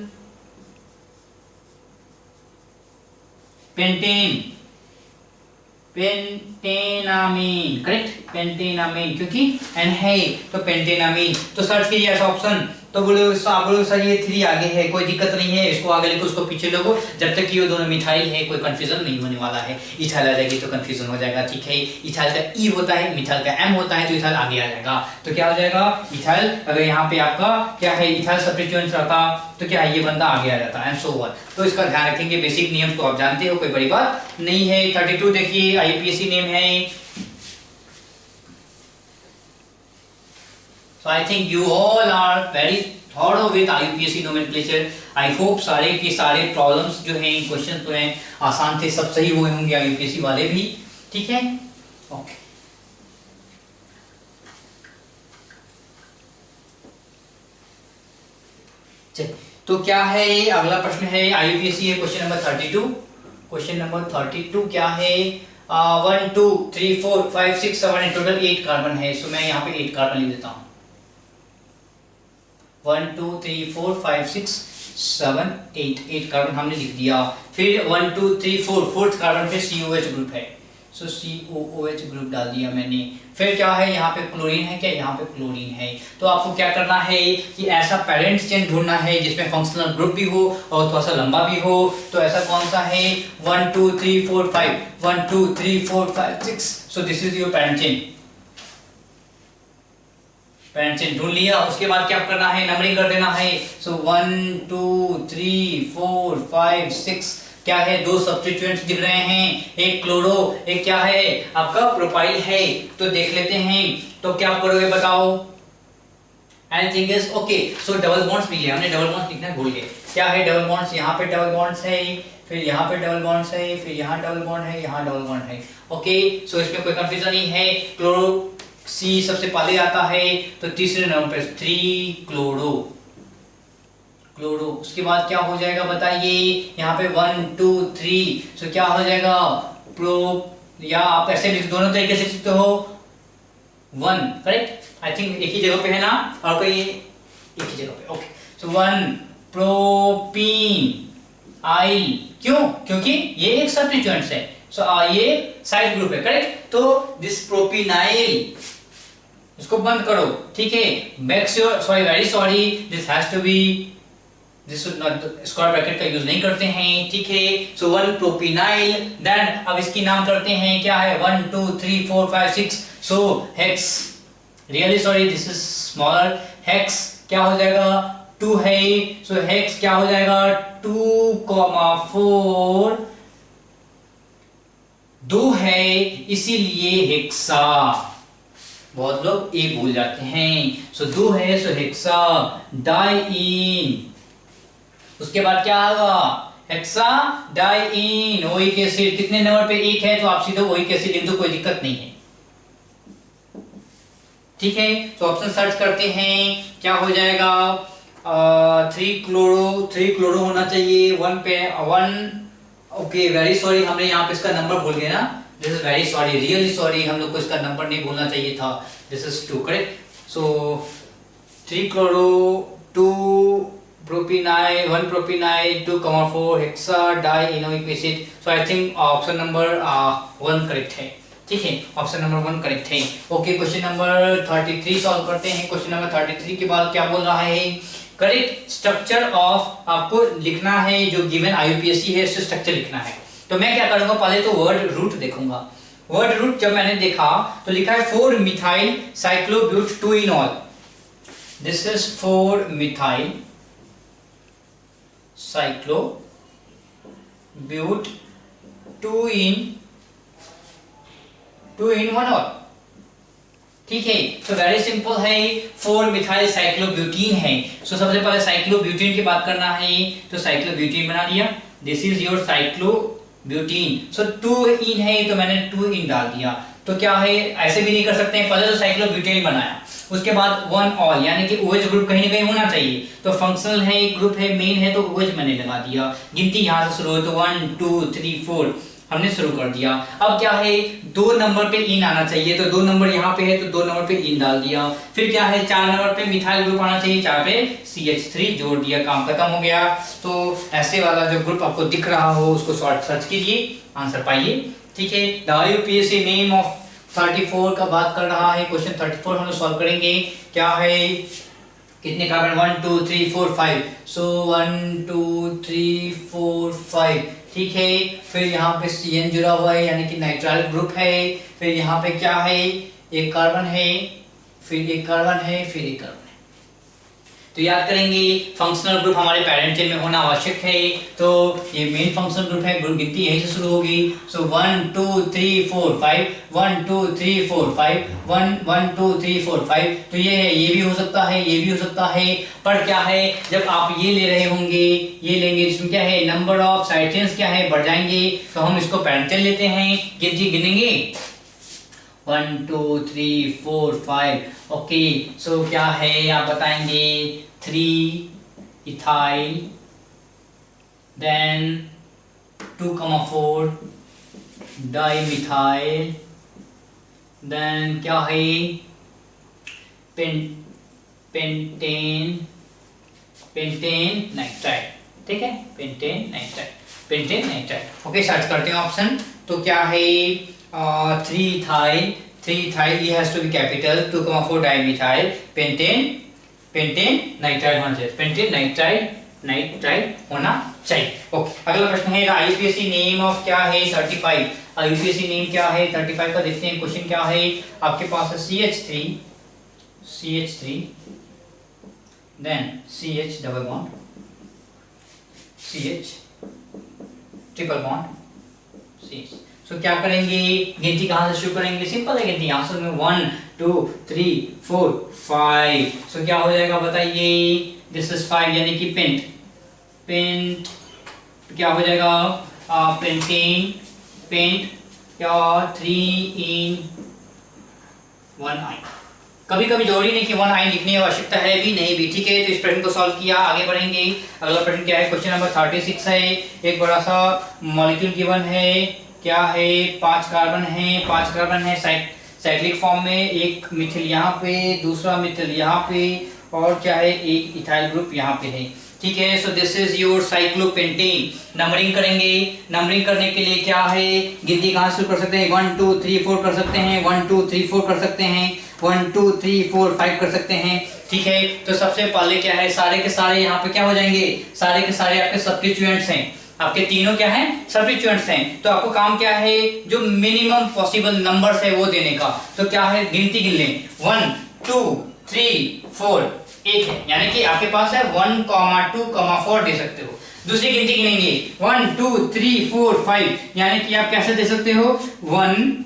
pentanamine, correct, pentanamine, क्योंकि एन है तो पेंटेनामीन। तो सर्च कीजिए ऐसा ऑप्शन, तो बोलो आप बोलो सर ये 3 आगे है, कोई दिक्कत नहीं है, इसको आगे लिखो उसको पीछे लिखो, जब तक कि ये दोनों मिथाइल है कोई कंफ्यूजन नहीं होने वाला है। इथाइल आ जाएगी तो कंफ्यूजन हो जाएगा, ठीक है। इथाइल का ई होता है, मिथाइल का एम होता है, तो इथाइल आगे आ जाएगा, तो क्या हो जाएगा इथाइल। अगर यहाँ पे आपका क्या है इथाइल सब्स्टिट्यूएंट रहता तो क्या है ये बंदा आगे आ जाता, एंड सो ऑन। तो इसका ध्यान रखेंगे, बेसिक नियम तो आप जानते हो, कोई बड़ी बात नहीं है। 32 देखिए आईयूपीएसी नेम है। So I think you all are very thorough with IUPAC nomenclature. I hope सारे के सारे प्रॉब्लम्स जो हैं, क्वेश्चन तो हैं आसान थे, सब सही हुए होंगे IUPAC वाले भी, ठीक है। ओके, चलिए, तो क्या है अगला प्रश्न है IUPAC है क्वेश्चन नंबर 32। क्वेश्चन नंबर 32 क्या है, 1 2 3 4 5 6 7 टोटल 8 कार्बन है। सो मैं यहाँ पे 8 कार्बन लिख देता हूँ, 1 2 3 4 5 6 7 8 कार्बन हमने लिख दिया। फिर 1 2 3 4 फोर्थ कार्बन पे COH ग्रुप है, सो COOH ग्रुप डाल दिया मैंने। फिर क्या है यहाँ पे क्लोरीन है, क्या यहाँ पे क्लोरीन है। तो आपको क्या करना है कि ऐसा पेरेंट चेन ढूंढना है जिसमें फंक्शनल ग्रुप भी हो और थोड़ा सा लंबा भी हो। तो ऐसा कौन सा है, 1 2 3 4 5, 1 2 3 4 5 6, सो this is your parent chain. Parent chain ढूंढ लिया, उसके बाद क्या करना है, नंबरिंग कर देना है। सो 1 2 3 4 5 6, क्या है, 2 सब्स्टिट्यूएंट्स दिख रहे हैं, एक क्लोरो, एक क्या है आपका प्रोपाइल है। तो देख लेते हैं, तो क्या करोगे बताओ, anything is okay. So double bonds भी है, हमने डबल बॉन्ड्स लिखना भूल गए। क्या है डबल बॉन्ड्स, यहाँ पे डबल बॉन्ड्स है, फिर यहाँ पे डबल बॉन्ड्स है, फिर यहाँ डबल बॉन्ड है, यहाँ डबल बॉन्ड है। ओके, सो इसमें कोई कंफ्यूजन नहीं है। क्लोरो सी सबसे पहले आता है, तो तीसरे नंबर पे 3 क्लोरो, उसके बाद क्या हो जाएगा बताइए, यहाँ पे 1 2 3, सो क्या हो जाएगा प्रो, या आप ऐसे भी दोनों तरीके से लिखते हो 1, करेक्ट। आई थिंक एक ही जगह पे है ना, और कोई एक ही जगह पे, ओके। सो 1 प्रोपीन आई, क्यों, क्योंकि ये एक सब्स्टिट्यूएंट है, सो ये साइड ग्रुप है, करेक्ट। तो दिस प्रोपीनाइल, इसको बंद करो, ठीक है। Make sure, sorry very sorry, this has to be, this should not, square bracket का यूज नहीं करते हैं, ठीक है। सो 1 प्रोपीनाइल, देन अब इसकी नाम करते हैं, क्या है 1 2 3 4 5 6, सो hex, really sorry this is smaller, hex क्या हो जाएगा 2 है, सो हेक्स क्या हो जाएगा 2,4, 2 है इसीलिए हेक्सा, बहुत लोग ए भूल जाते हैं। सो 2 है, सो हेक्सा डाइईन, उसके बाद क्या होगा हेक्सा डाइईन, ओइक एसिड, कितने नंबर पे 1 है, तो आप सीधे ओइक एसिड लिख दो, कोई दिक्कत नहीं है, ठीक है। तो ऑप्शन सर्च करते हैं, क्या हो जाएगा 3 क्लोरो होना चाहिए, 1 पे 1, ओके वेरी सॉरी, हमने यहाँ पे इसका नंबर भूल गए ना, this is very sorry, really sorry, हम लोग को इसका नंबर नहीं भूलना चाहिए था, this is 2, correct. So 3 chloro 2 propenyl, 1 propenyl 2,4 hexa dienoic acid, so I think option number 1 correct है, ठीक है, ऑप्शन नंबर 1 करेक्ट है। ओके, क्वेश्चन नंबर 33 सॉल्व करते हैं। क्वेश्चन नंबर 33 के बाद क्या बोल रहा है, करेक्ट स्ट्रक्चर ऑफ, आपको लिखना है जो गिवन आईयूपीएसी है उससे स्ट्रक्चर लिखना है। तो मैं क्या करूंगा, पहले तो वर्ड रूट देखूंगा। वर्ड रूट जब मैंने देखा तो लिखा है 4 methyl cyclobut 2 en ol, this is 4 methyl cyclobut 2 in 1 ol, ठीक है। तो वेरी सिंपल है, 4 मिथाइल साइक्लोब्यूटीन है। सो सबसे पहले साइक्लोब्यूटीन की बात करना है, तो साइक्लोब्यूटीन बना दिया, दिस इज योर साइक्लोब्यूटीन। सो 2 इन है तो मैंने 2 इन डाल दिया। तो क्या है, ऐसे भी नहीं कर सकते हैं, पहले तो साइक्लोब्यूटेन बनाया, उसके बाद 1 ऑल, यानी कि OH ग्रुप कहीं ना कहीं होना चाहिए। तो फंक्शनल है, ग्रुप है, मेन है, तो OH मैंने लगा दिया। गिनती यहाँ से शुरू हो, तो 1 2 3 4 हमने शुरू कर दिया। अब क्या है, 2 नंबर पे इन आना चाहिए, तो 2 नंबर यहाँ पे है तो 2 नंबर पे इन डाल दिया। फिर क्या है, 4 नंबर पे मिथाइल ग्रुप आना चाहिए, 4 पे CH3 जोड़ दिया, काम खत्म हो गया। तो ऐसे वाला जो ग्रुप आपको दिख रहा हो उसको शॉर्ट सर्च कीजिए, आंसर पाइए। ठीक है, द IUPAC नेम ऑफ 34 का बात कर रहा है, क्वेश्चन 34 हम लोग सॉल्व करेंगे। क्या है, कितने कार्बन, 1 2 3 4 5, सो 1 2 3 4 5, ठीक है। फिर यहाँ पे CN जुड़ा हुआ है, यानी कि नाइट्राइल ग्रुप है। फिर यहाँ पे क्या है, एक कार्बन है, फिर एक कार्बन है, फिर एक कार्बन है। तो याद करेंगे, फंक्शनल ग्रुप हमारे पेरेंट चेन में होना आवश्यक है। तो ये मेन फंक्शनल ग्रुप है, ग्रुप गिनती यहीं से शुरू होगी। सो 1 2 3 4 5, 1 2 3 4 5, 1 1 2 3 4 5। तो ये है, ये भी हो सकता है, ये भी हो सकता है। पर क्या है, जब आप ये ले रहे होंगे, ये लेंगे, इसमें क्या है, नंबर ऑफ साइड चेन्स क्या है, बढ़ जाएंगे। तो हम इसको पेरेंट चेन लेते हैं, गिनती गिनेंगे 1 2 3 4 5। ओके, सो क्या है, आप बताएंगे 3 इथाइल, देन 2,4 डाइमिथाइल, देन क्या है, पेंटेन नाइट्राइड। ठीक है, पेंटेन नाइट्राइड। ओके, सर्च करते हैं ऑप्शन। तो क्या है, 3 इथाइल, ये has to be capital, 2,4 dimethyl, pentane nitride होना चाहिए, पेंटेन नाइट्राइड होना चाहिए। ओके, अगला प्रश्न है, IUPAC नेम ऑफ क्या है 35। IUPAC नेम क्या है 35 का, देखते हैं क्वेश्चन क्या है। आपके पास है CH3, then CH double bond, CH triple bond, CH। सो क्या करेंगे, गिनती कहां से शुरू करेंगे, सिंपल है गिनती, आंसर में 1 2 3 4 5। सो क्या हो जाएगा बताइए, दिस इज 5, यानी कि पेंट क्या हो जाएगा, पेंट क्या, 3 in 1 आइन। कभी कभी जरूरी नहीं कि 1 आइन लिखने की आवश्यकता है भी नहीं भी। ठीक है, तो इस प्रश्न को सॉल्व किया, आगे बढ़ेंगे। अगला प्रश्न क्या है, क्वेश्चन नंबर 36 है। एक बड़ा सा मॉलिक्यूल गिवन है, क्या है, 5 कार्बन है साइक्लिक फॉर्म में, एक मिथिल यहाँ पे, दूसरा मिथिल यहाँ पे, और क्या है, एक इथाइल ग्रुप यहाँ पे है। ठीक है, so this is your cyclopentane. Numbering करेंगे, नंबरिंग करने के लिए क्या है, गिनती कहाँ से कर सकते हैं, 1 2 3 4 कर सकते हैं, 1 2 3 4 कर सकते हैं, 1 2 3 4 5 कर सकते हैं। ठीक है, तो सबसे पहले क्या है, सारे के सारे यहाँ पे क्या हो जाएंगे, सारे के सारे आपके सब्स्टिट्यूएंट्स हैं, आपके तीनों क्या हैं, सब्स्टिट्यूएंट्स हैं। तो आपको काम क्या है, जो मिनिमम पॉसिबल नंबर्स है वो देने का। तो क्या है, गिनती गिन लें, 1 2 3 4, एक है, यानी कि आपके पास है 1 2 4 दे सकते हो। दूसरी गिनती गिनेंगे 1 2 3 4 5, यानी कि आप कैसे दे सकते हो, 1,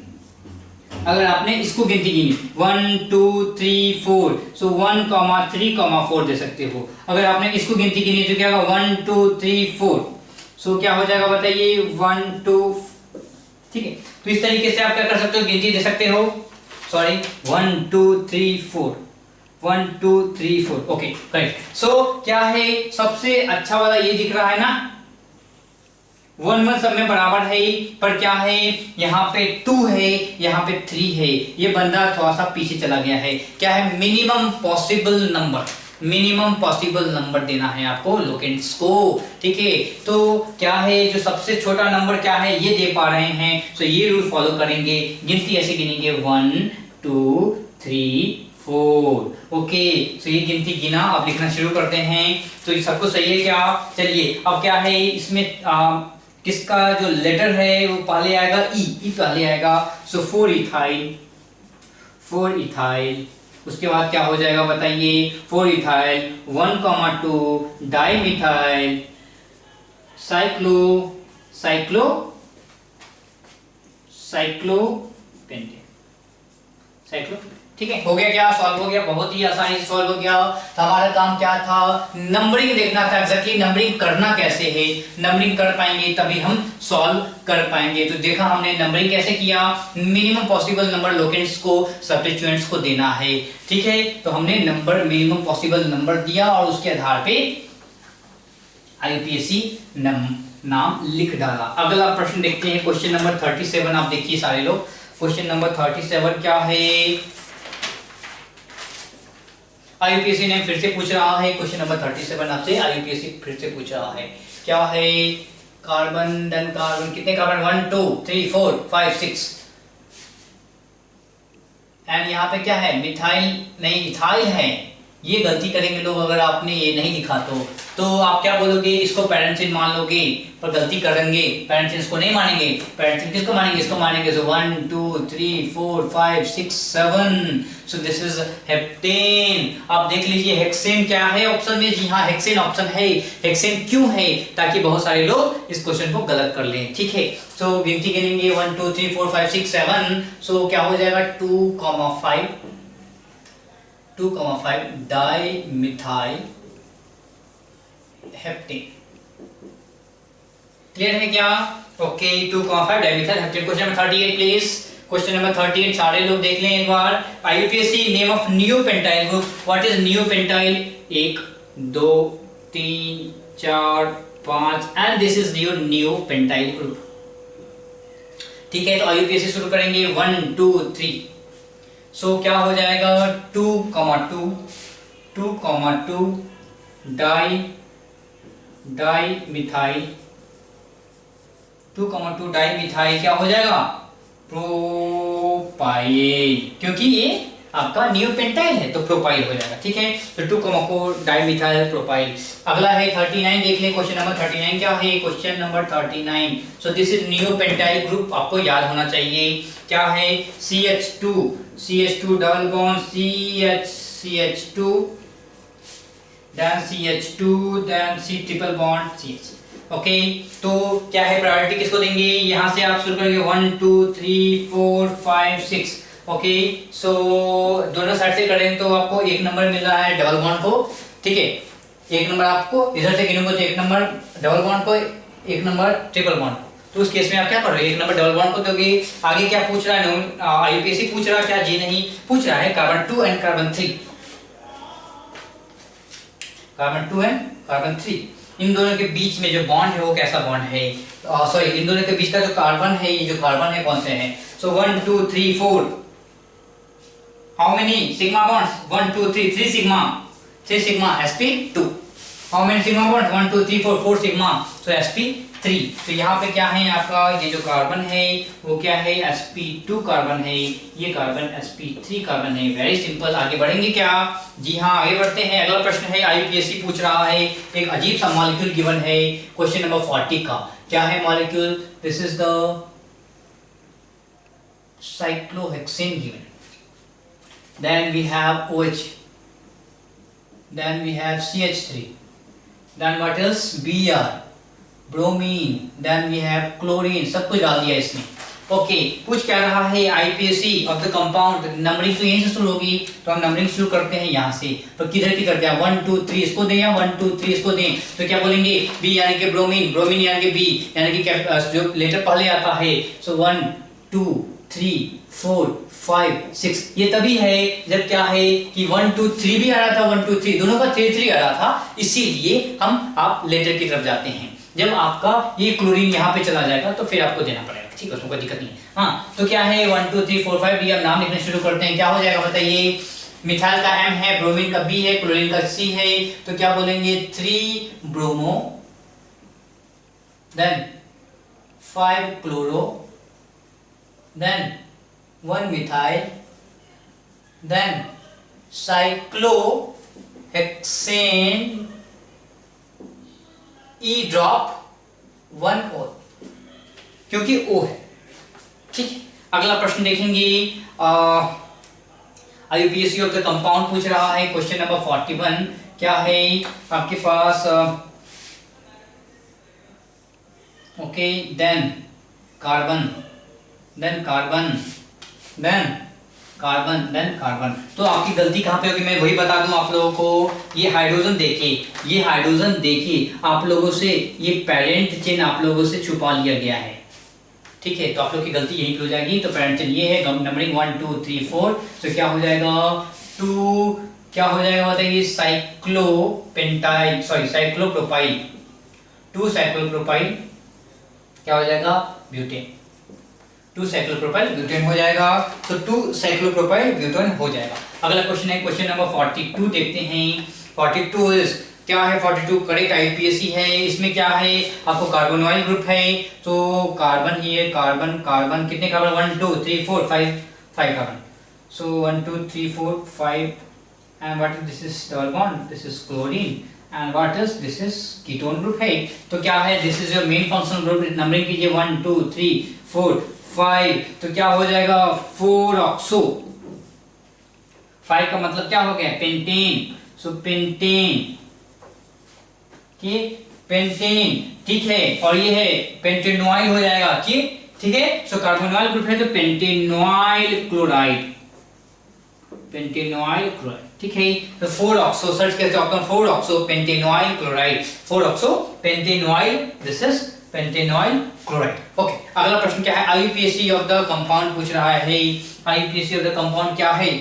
अगर आपने इसको गिनती गिनी 1 2 3 4, सो 1 3 4 दे सकते हो। अगर आपने इसको गिनती गिनी तो क्या होगा, 1 2 3 4, सो क्या हो जाएगा बताइए, 1 2। ठीक है, तो इस तरीके से आप क्या कर सकते हो, गिनती दे सकते हो, सॉरी 1 2 3 4, 1 2 3 4। Okay, correct. सो क्या है, सबसे अच्छा वाला ये दिख रहा है ना, 1 1 सब में बराबर है, पर क्या है, यहाँ पे 2 है, यहाँ पे 3 है, ये बंदा थोड़ा सा पीछे चला गया है। क्या है, मिनिमम पॉसिबल नंबर देना है आपको लोकेंट्स को। ठीक है, तो क्या है, जो सबसे छोटा नंबर क्या है ये दे पा रहे हैं, तो ये रूल फॉलो करेंगे, गिनती ऐसे गिनेंगे 1 2 3 4। ओके, तो ये गिनती गिना, अब लिखना शुरू करते हैं। तो ये सबको सही है क्या, चलिए अब क्या है, इसमें किसका जो लेटर है वो पहले आएगा, ई पहले आएगा। सो 4 इथाइल, उसके बाद क्या हो जाएगा बताइए, 4 इथाइल, 1 2 डाइमिथाइल, साइक्लोपेंटेन। ठीक है, हो गया क्या, सॉल्व हो गया, बहुत ही आसानी से सॉल्व हो गया। तो हमारा काम क्या था, नंबरिंग देखना था, एग्जैक्टली नंबरिंग करना कैसे है, नंबरिंग कर पाएंगे तभी हम सॉल्व कर पाएंगे। तो देखा हमने नंबरिंग कैसे किया, मिनिमम पॉसिबल नंबर लोकेंट्स को सब्स्टिट्यूएंट्स को देना है, ठीक है। तो हमने नंबर मिनिमम पॉसिबल नंबर दिया और उसके आधार पे IUPAC नाम लिख डाला। अगला प्रश्न देखते हैं, क्वेश्चन नंबर 37। आप देखिए सारे लोग, क्वेश्चन नंबर 37 क्या है, IUPAC ने फिर से पूछ रहा है, क्वेश्चन नंबर 37 आपसे IUPAC फिर से पूछ रहा है, क्या है, कार्बन देन कार्बन, कितने कार्बन, 1 2 3 4 5 6, एंड यहाँ पे क्या है, मिथाइल नहीं इथाइल है। ये गलती करेंगे लोग अगर आपने ये नहीं लिखा तो आप क्या बोलोगे, इसको पैरेंथेसिस मान लोगे, पर गलती करेंगे, पैरेंथेसिस को नहीं मानेंगे, पैरेंथेसिस किसको मानेंगे, इसको मानेंगे। सो 1 2 3 4 5 6 7, सो दिस इज हेप्टेन। आप देख लीजिए हेक्सेन क्या है ऑप्शन में, जी हाँ हेक्सेन ऑप्शन है। हेक्सेन क्यों है, ताकि बहुत सारे लोग इस क्वेश्चन को गलत कर लें, ठीक है। सो गिनती गिनेंगे 1 2 3 4 5 6 7, सो क्या हो जाएगा 2,5 डाई मिथाइल हेप्टेन। क्लियर है क्या, okay 2,5 di methyl heptane. Question number 38 please, question number 38 सारे लोग देख लें एक बार। IUPAC name of neopentyl group, what is neopentyl, 1 2 3 4 5 and this is your neopentyl group, ठीक है। तो IUPAC शुरू करेंगे 1 2 3, सो क्या हो जाएगा 2,2 डाई मिथाइल, 2,2 डाई मिथाइल क्या हो जाएगा, प्रोपाइल, क्योंकि ये आपका नियोपेंटाइल है तो प्रोपाइल हो जाएगा, ठीक है। तो 2,4 डाई मिथाइल प्रोपाइल। अगला है 39, देख लें क्वेश्चन नंबर 39 क्या है, question number 39, so this is neopentyl group, आपको याद होना चाहिए क्या है, CH2 double bond CH2 then C triple bond CH, okay. तो क्या है, प्रायोरिटी किसको देंगे, यहां से आप शुरू करेंगे 1 2 3 4 5 6, ओके। सो दोनों साइड से करेंगे तो आपको एक नंबर मिल रहा है डबल बॉन्ड को, ठीक है। एक नंबर आपको इधर से गिनूंगा तो एक नंबर डबल बॉन्ड को, एक नंबर ट्रिपल बॉन्ड को। तो उस केस में आप क्या कर रहे हो, एक नंबर डबल बॉन्ड को दोगे। आगे क्या पूछ रहा है, IUPAC पूछ रहा है क्या, जी नहीं, पूछ रहा है carbon 2 and carbon 3, carbon 2 and carbon 3, इन दोनों के बीच में जो बॉन्ड है वो कैसा बॉन्ड है, सॉरी इन दोनों के बीच का जो कार्बन है, ये जो कार्बन है कौन से हैं। सो 1 2 3 4, how many sigma bonds, 1 2 3 3 sigma sp2, how many sigma bonds, 1 2 3 4 4 sigma, so sp3। तो यहाँ पे क्या है आपका, ये जो कार्बन है वो क्या है, sp2 कार्बन है, ये कार्बन sp3 कार्बन है। वेरी सिंपल, आगे बढ़ेंगे क्या, जी हाँ आगे बढ़ते हैं। अगला प्रश्न है, IUPAC पूछ रहा है, एक अजीब सा मॉलिक्यूल गिवन है, क्वेश्चन नंबर 40 का, क्या है molecule, this is the cyclohexane given, then we have OH, then we have CH3, then what else, Br, bromine, then we have chlorine, सब कुछ डाल दिया इसमें, ओके। पूछ क्या रहा है, IUPAC of the compound, numbering तो यहीं से शुरू होगी, तो हम नंबरिंग शुरू करते हैं यहाँ से, तो किधर की करते हैं, 1 2 3 इसको दें या 1 2 3 इसको दें, तो क्या बोलेंगे, B यानी कि ब्रोमीन यानी कि B यानी कि जो लेटर पहले आता है, सो 1 2 3 4 5 6, ये तभी है जब क्या है कि 1 2 3 भी आ रहा था, 1 2 3 दोनों का 3 3 आ रहा था, इसीलिए हम आप लेटर की तरफ जाते हैं। जब आपका ये क्लोरीन यहाँ पे चला जाएगा तो फिर आपको देना पड़ेगा, ठीक है, उसमें कोई दिक्कत नहीं है। हाँ तो क्या है 1 2 3 4 5 ये अब नाम लिखना शुरू करते हैं, क्या हो जाएगा बताइए, मिथाइल का M है, ब्रोमीन का B है, क्लोरीन का C है, तो क्या बोलेंगे 3 bromo then 5 chloro then 1 methyl, then cyclohexane E drop 1 O, क्योंकि O है, ठीक है। अगला प्रश्न देखेंगे, IUPAC ऑफ द कंपाउंड पूछ रहा है, क्वेश्चन नंबर 41 क्या है आपके पास, okay, then carbon carbon then carbon. तो आपकी गलती कहाँ पे होगी मैं वही बता दूं आप लोगों को। ये हाइड्रोजन देखिए आप लोगों से ये पेरेंट चेन आप लोगों से छुपा लिया गया है, ठीक है। तो आप लोग की गलती यहीं पे हो जाएगी। तो पेरेंट चेन ये है, नंबरिंग 1 2 3 4। तो क्या हो जाएगा 2, क्या हो जाएगा बताइए, साइक्लोप्रोपाइल, 2 साइक्लोप्रोपाइल क्या हो जाएगा, ब्यूटेन, 2 साइक्लोप्रोपाइल ब्यूटेन हो जाएगा। तो 2 साइक्लोप्रोपाइल ब्यूटेन हो जाएगा। अगला क्वेश्चन है क्वेश्चन नंबर 42 देखते हैं। 42 क्या है, 42 करेक्ट आईपीएससी है। इसमें क्या है, आपको कार्बोनोइल ग्रुप है। तो कार्बन ही है, कार्बन कार्बन कितने carbon, 1 2 3 4 5 carbon. So 1 2 3 4 5 and what is this is double bond, this is chlorine and what is this is ketone group है। तो क्या है, this is your main functional group। Numbering कीजिए 1 2 3 4 5। तो क्या हो जाएगा 4 ऑक्सो, 5 का मतलब क्या हो गया, पेंटेन। सो पेंटेन, पेंटेन, ठीक है। और ये है पेंटेनॉइल हो जाएगा, ठीक है। सो कार्बोनॉइल ग्रुप है तो पेंटेनॉइल क्लोराइड, पेंटेनॉइल क्लोराइड, ठीक है। तो 4 ऑक्सो सर्च करते हो आप 4 oxo pentanoyl chloride, 4 oxo pentanoyl, this is pentanoyl chloride. Okay, अगला प्रश्न क्या है, आईयूपीएसी ऑफ द कंपाउंड पूछ रहा है। आईयूपीएसी ऑफ द कंपाउंड क्या है,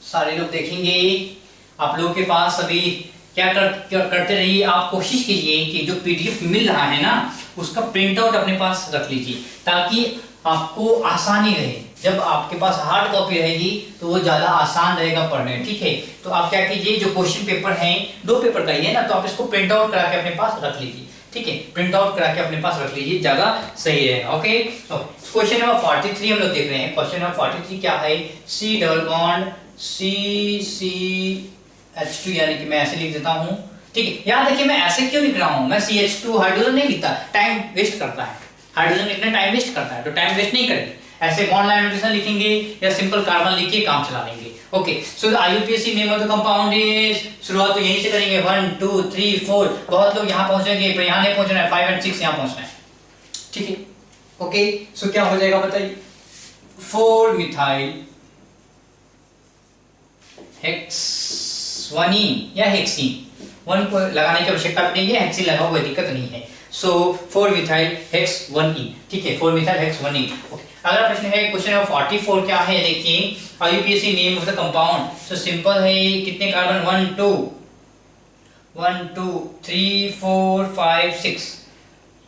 सारे लोग देखेंगे। आप लोगों के पास अभी क्या करते रहिए, आप कोशिश कीजिए कि जो पीडीएफ मिल रहा है ना उसका प्रिंट आउट अपने पास रख लीजिए ताकि आपको आसानी रहे। जब आपके पास हार्ड कॉपी रहेगी तो वो ज्यादा आसान रहेगा पढ़ने, ठीक है। तो आप क्या कीजिए, जो क्वेश्चन पेपर है 2 पेपर का ही है ना, तो आप इसको प्रिंट आउट करा के अपने पास रख लीजिए, ठीक है। प्रिंट आउट करा के अपने पास रख लीजिए, ज्यादा सही रहेगा। ओके, सो क्वेश्चन नंबर 43 हम लोग देख रहे हैं। क्वेश्चन नंबर 43 क्या है, सी डबल बॉन्ड CH2, यानी कि मैं ऐसे लिख देता हूं, ठीक है। याद रखिए मैं ऐसे क्यों लिख रहा हूं, मैं CH2 हाइड्रोजन नहीं लिखता, टाइम वेस्ट करता है, हाइड्रोजन लिखना टाइम वेस्ट करता है, तो टाइम वेस्ट नहीं करेंगे। ऐसे बॉन्ड लाइन नोटेशन लिखेंगे या सिंपल कार्बन लिख के काम चला लेंगे। Okay, so the IUPAC name of the compound is, शुरुआत तो यहीं से करेंगे 1 2 3 4। बहुत लोग यहां पहुंचेंगे पर यहां नहीं पहुंचना है, 5 और 6 यहां पहुंचना है, ठीक है। ओके, सो क्या हो जाएगा बताइए, 4 मिथाइल हेक्सवानीन या हेक्सीन, 1 को लगाने की आवश्यकता नहीं है, हेक्सीन लगाओ कोई दिक्कत नहीं है। सो 4 मिथाइल हेक्सवानीन, ठीक है, 4 मिथाइल हेक्सवानीन। ओके, अगला प्रश्न है क्वेश्चन नंबर 44 क्या है, देखिए IUPAC name of the compound. So simple है, कितने कार्बन, 1 2 3 4 5 6,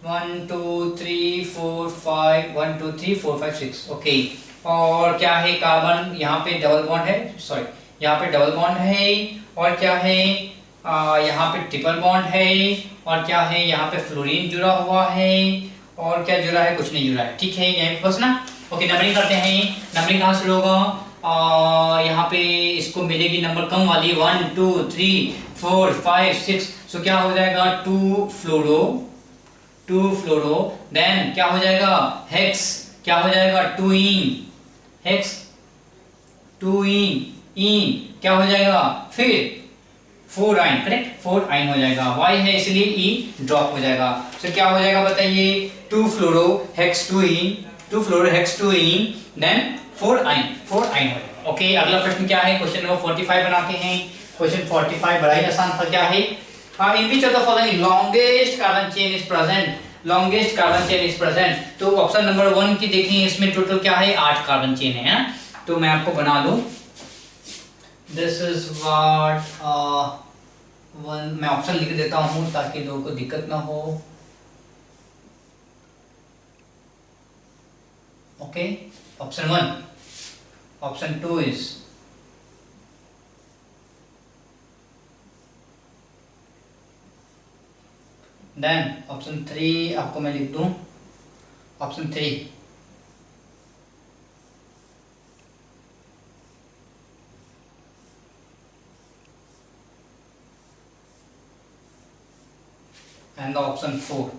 1 2 3 4 5 1 2 3 4 5 6। ओके, और क्या है, कार्बन यहाँ पे डबल बॉन्ड है, सॉरी यहाँ पे डबल बॉन्ड है, और क्या है यहाँ पे ट्रिपल बॉन्ड है, और क्या है यहाँ पे फ्लोरीन जुड़ा हुआ है, और क्या जुड़ा है, कुछ नहीं जुड़ा है, ठीक है। यहीं पे बस ना। ओके, नंबरिंग करते हैं। नंबरिंग कहाँ से होगा, यहाँ पे इसको मिलेगी नंबर कम वाली 1 2 3 4 5 6। सो क्या हो जाएगा 2 फ्लोरो, देन क्या हो जाएगा हेक्स, क्या हो जाएगा 2 इन, हेक्स 2 इन क्या हो जाएगा, फिर 4 आइन, करेक्ट 4 आइन हो जाएगा, Y है इसलिए E ड्रॉप हो जाएगा। तो क्या हो जाएगा बताइए, 2 फ्लोरो हेक्स 2 इन देन 4 आइन हो जाएगा। ओके, अगला प्रश्न क्या है, क्वेश्चन नंबर 45 बनाते हैं। क्वेश्चन 45 बड़ा ही आसान था, क्या है, in which of the following longest carbon chain is present, longest carbon chain is present. तो ऑप्शन नंबर 1 की देखिए, इसमें टोटल क्या है, 8 कार्बन चेन है ना? तो मैं आपको बना दूं, दिस इज व्हाट वन, मैं ऑप्शन लिख देता हूं ताकि लोगों को दिक्कत ना हो। Okay, option 1, option 2 is then option 3 आपको मैं लिख दूं, option 3 and the option 4.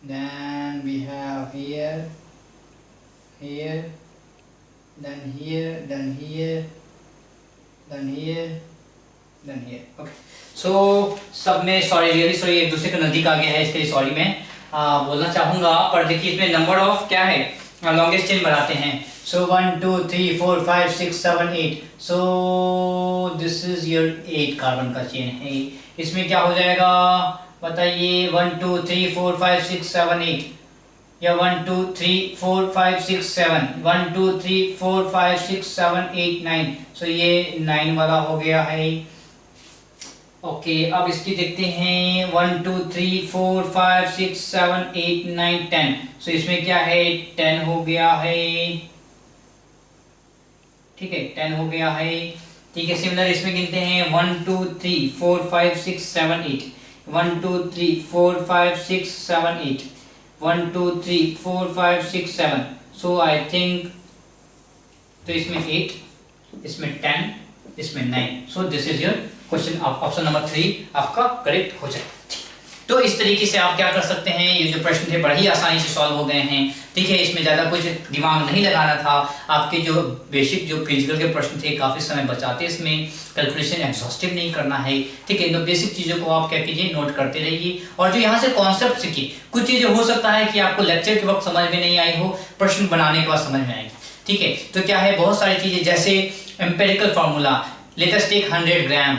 Then we have here, then here, then here, then here, then here. Okay. So सब में सॉरी, रियली सॉरी, एक दूसरे के नजदीक आ गया है, इसके लिए सॉरी मैं। बोलना चाहूँगा, पर देखिए इसमें नंबर ऑफ क्या है, लॉन्गेस्ट चेन बनाते हैं। सो 1 2 3 4 5 6 7 8, सो दिस इज योर 8 कार्बन का चेन है। इसमें क्या हो जाएगा बताइए, 1 2 3 4 5 6 7 8, या 1 2 3 4 5 6 7, 1 2 3 4 5 6 7 8 9, सो ये 9 वाला हो गया है। ओके अब इसकी देखते हैं 1 2 3 4 5 6 7 8 9 10, सो इसमें क्या है 10 हो गया है, ठीक है 10 हो गया है। ठीक है सिमिलर इसमें गिनते हैं 1 2 3 4 5 6 7 8, 1 2 3 4 5 6 7 8, 1 2 3 4 5 6 7, सो आई थिंक तो इसमें 8, इसमें 10, इसमें 9, सो this is your question, option number 3 आपका करेक्ट हो जाए। तो इस तरीके से आप क्या कर सकते हैं, ये जो प्रश्न थे बड़े ही आसानी से सॉल्व हो गए हैं। ठीक है इसमें ज़्यादा कुछ दिमाग नहीं लगाना था, आपके जो बेसिक जो फिजिकल के प्रश्न थे काफ़ी समय बचाते, इसमें कैलकुलेशन एग्जॉस्टिव नहीं करना है। ठीक है इन बेसिक चीज़ों को आप क्या कीजिए नोट करते रहिए, और जो यहाँ से कॉन्सेप्ट सीखिए। कुछ चीज़ें हो सकता है कि आपको लेक्चर के वक्त समझ में नहीं आई हो, प्रश्न बनाने के बाद समझ में आएगी। ठीक है तो क्या है बहुत सारी चीज़ें जैसे empirical formula, let us take 100 gram,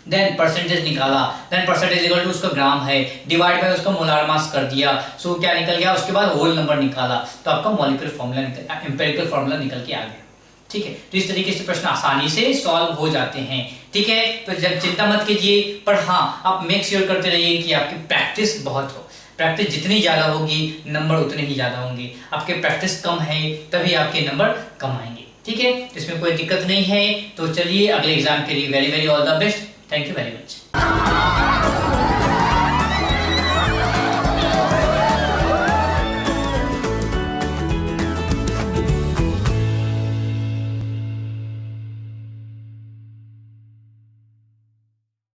then percentage निकाला, देन परसेंटेज इक्वल टू उसका ग्राम है, डिवाइड बाय उसका मोलार मास कर दिया, सो क्या निकल गया, उसके बाद होल नंबर निकाला, तो आपका मॉलिक्यूलर फार्मूला निकल, एम्पेरिकल फार्मूला निकल के आ गया। ठीक है तो इस तरीके से प्रश्न आसानी से सॉल्व हो जाते हैं। ठीक है तो जब चिंता मत कीजिए, पर हाँ आप मेक श्योर करते रहिए कि आपकी प्रैक्टिस बहुत हो। प्रैक्टिस जितनी ज़्यादा होगी नंबर उतने ही ज़्यादा होंगे, आपके प्रैक्टिस कम है तभी आपके नंबर कम आएंगे। ठीक है तो इसमें कोई दिक्कत नहीं है। तो चलिए अगले एग्जाम के लिए very very all the best. Thank you very much.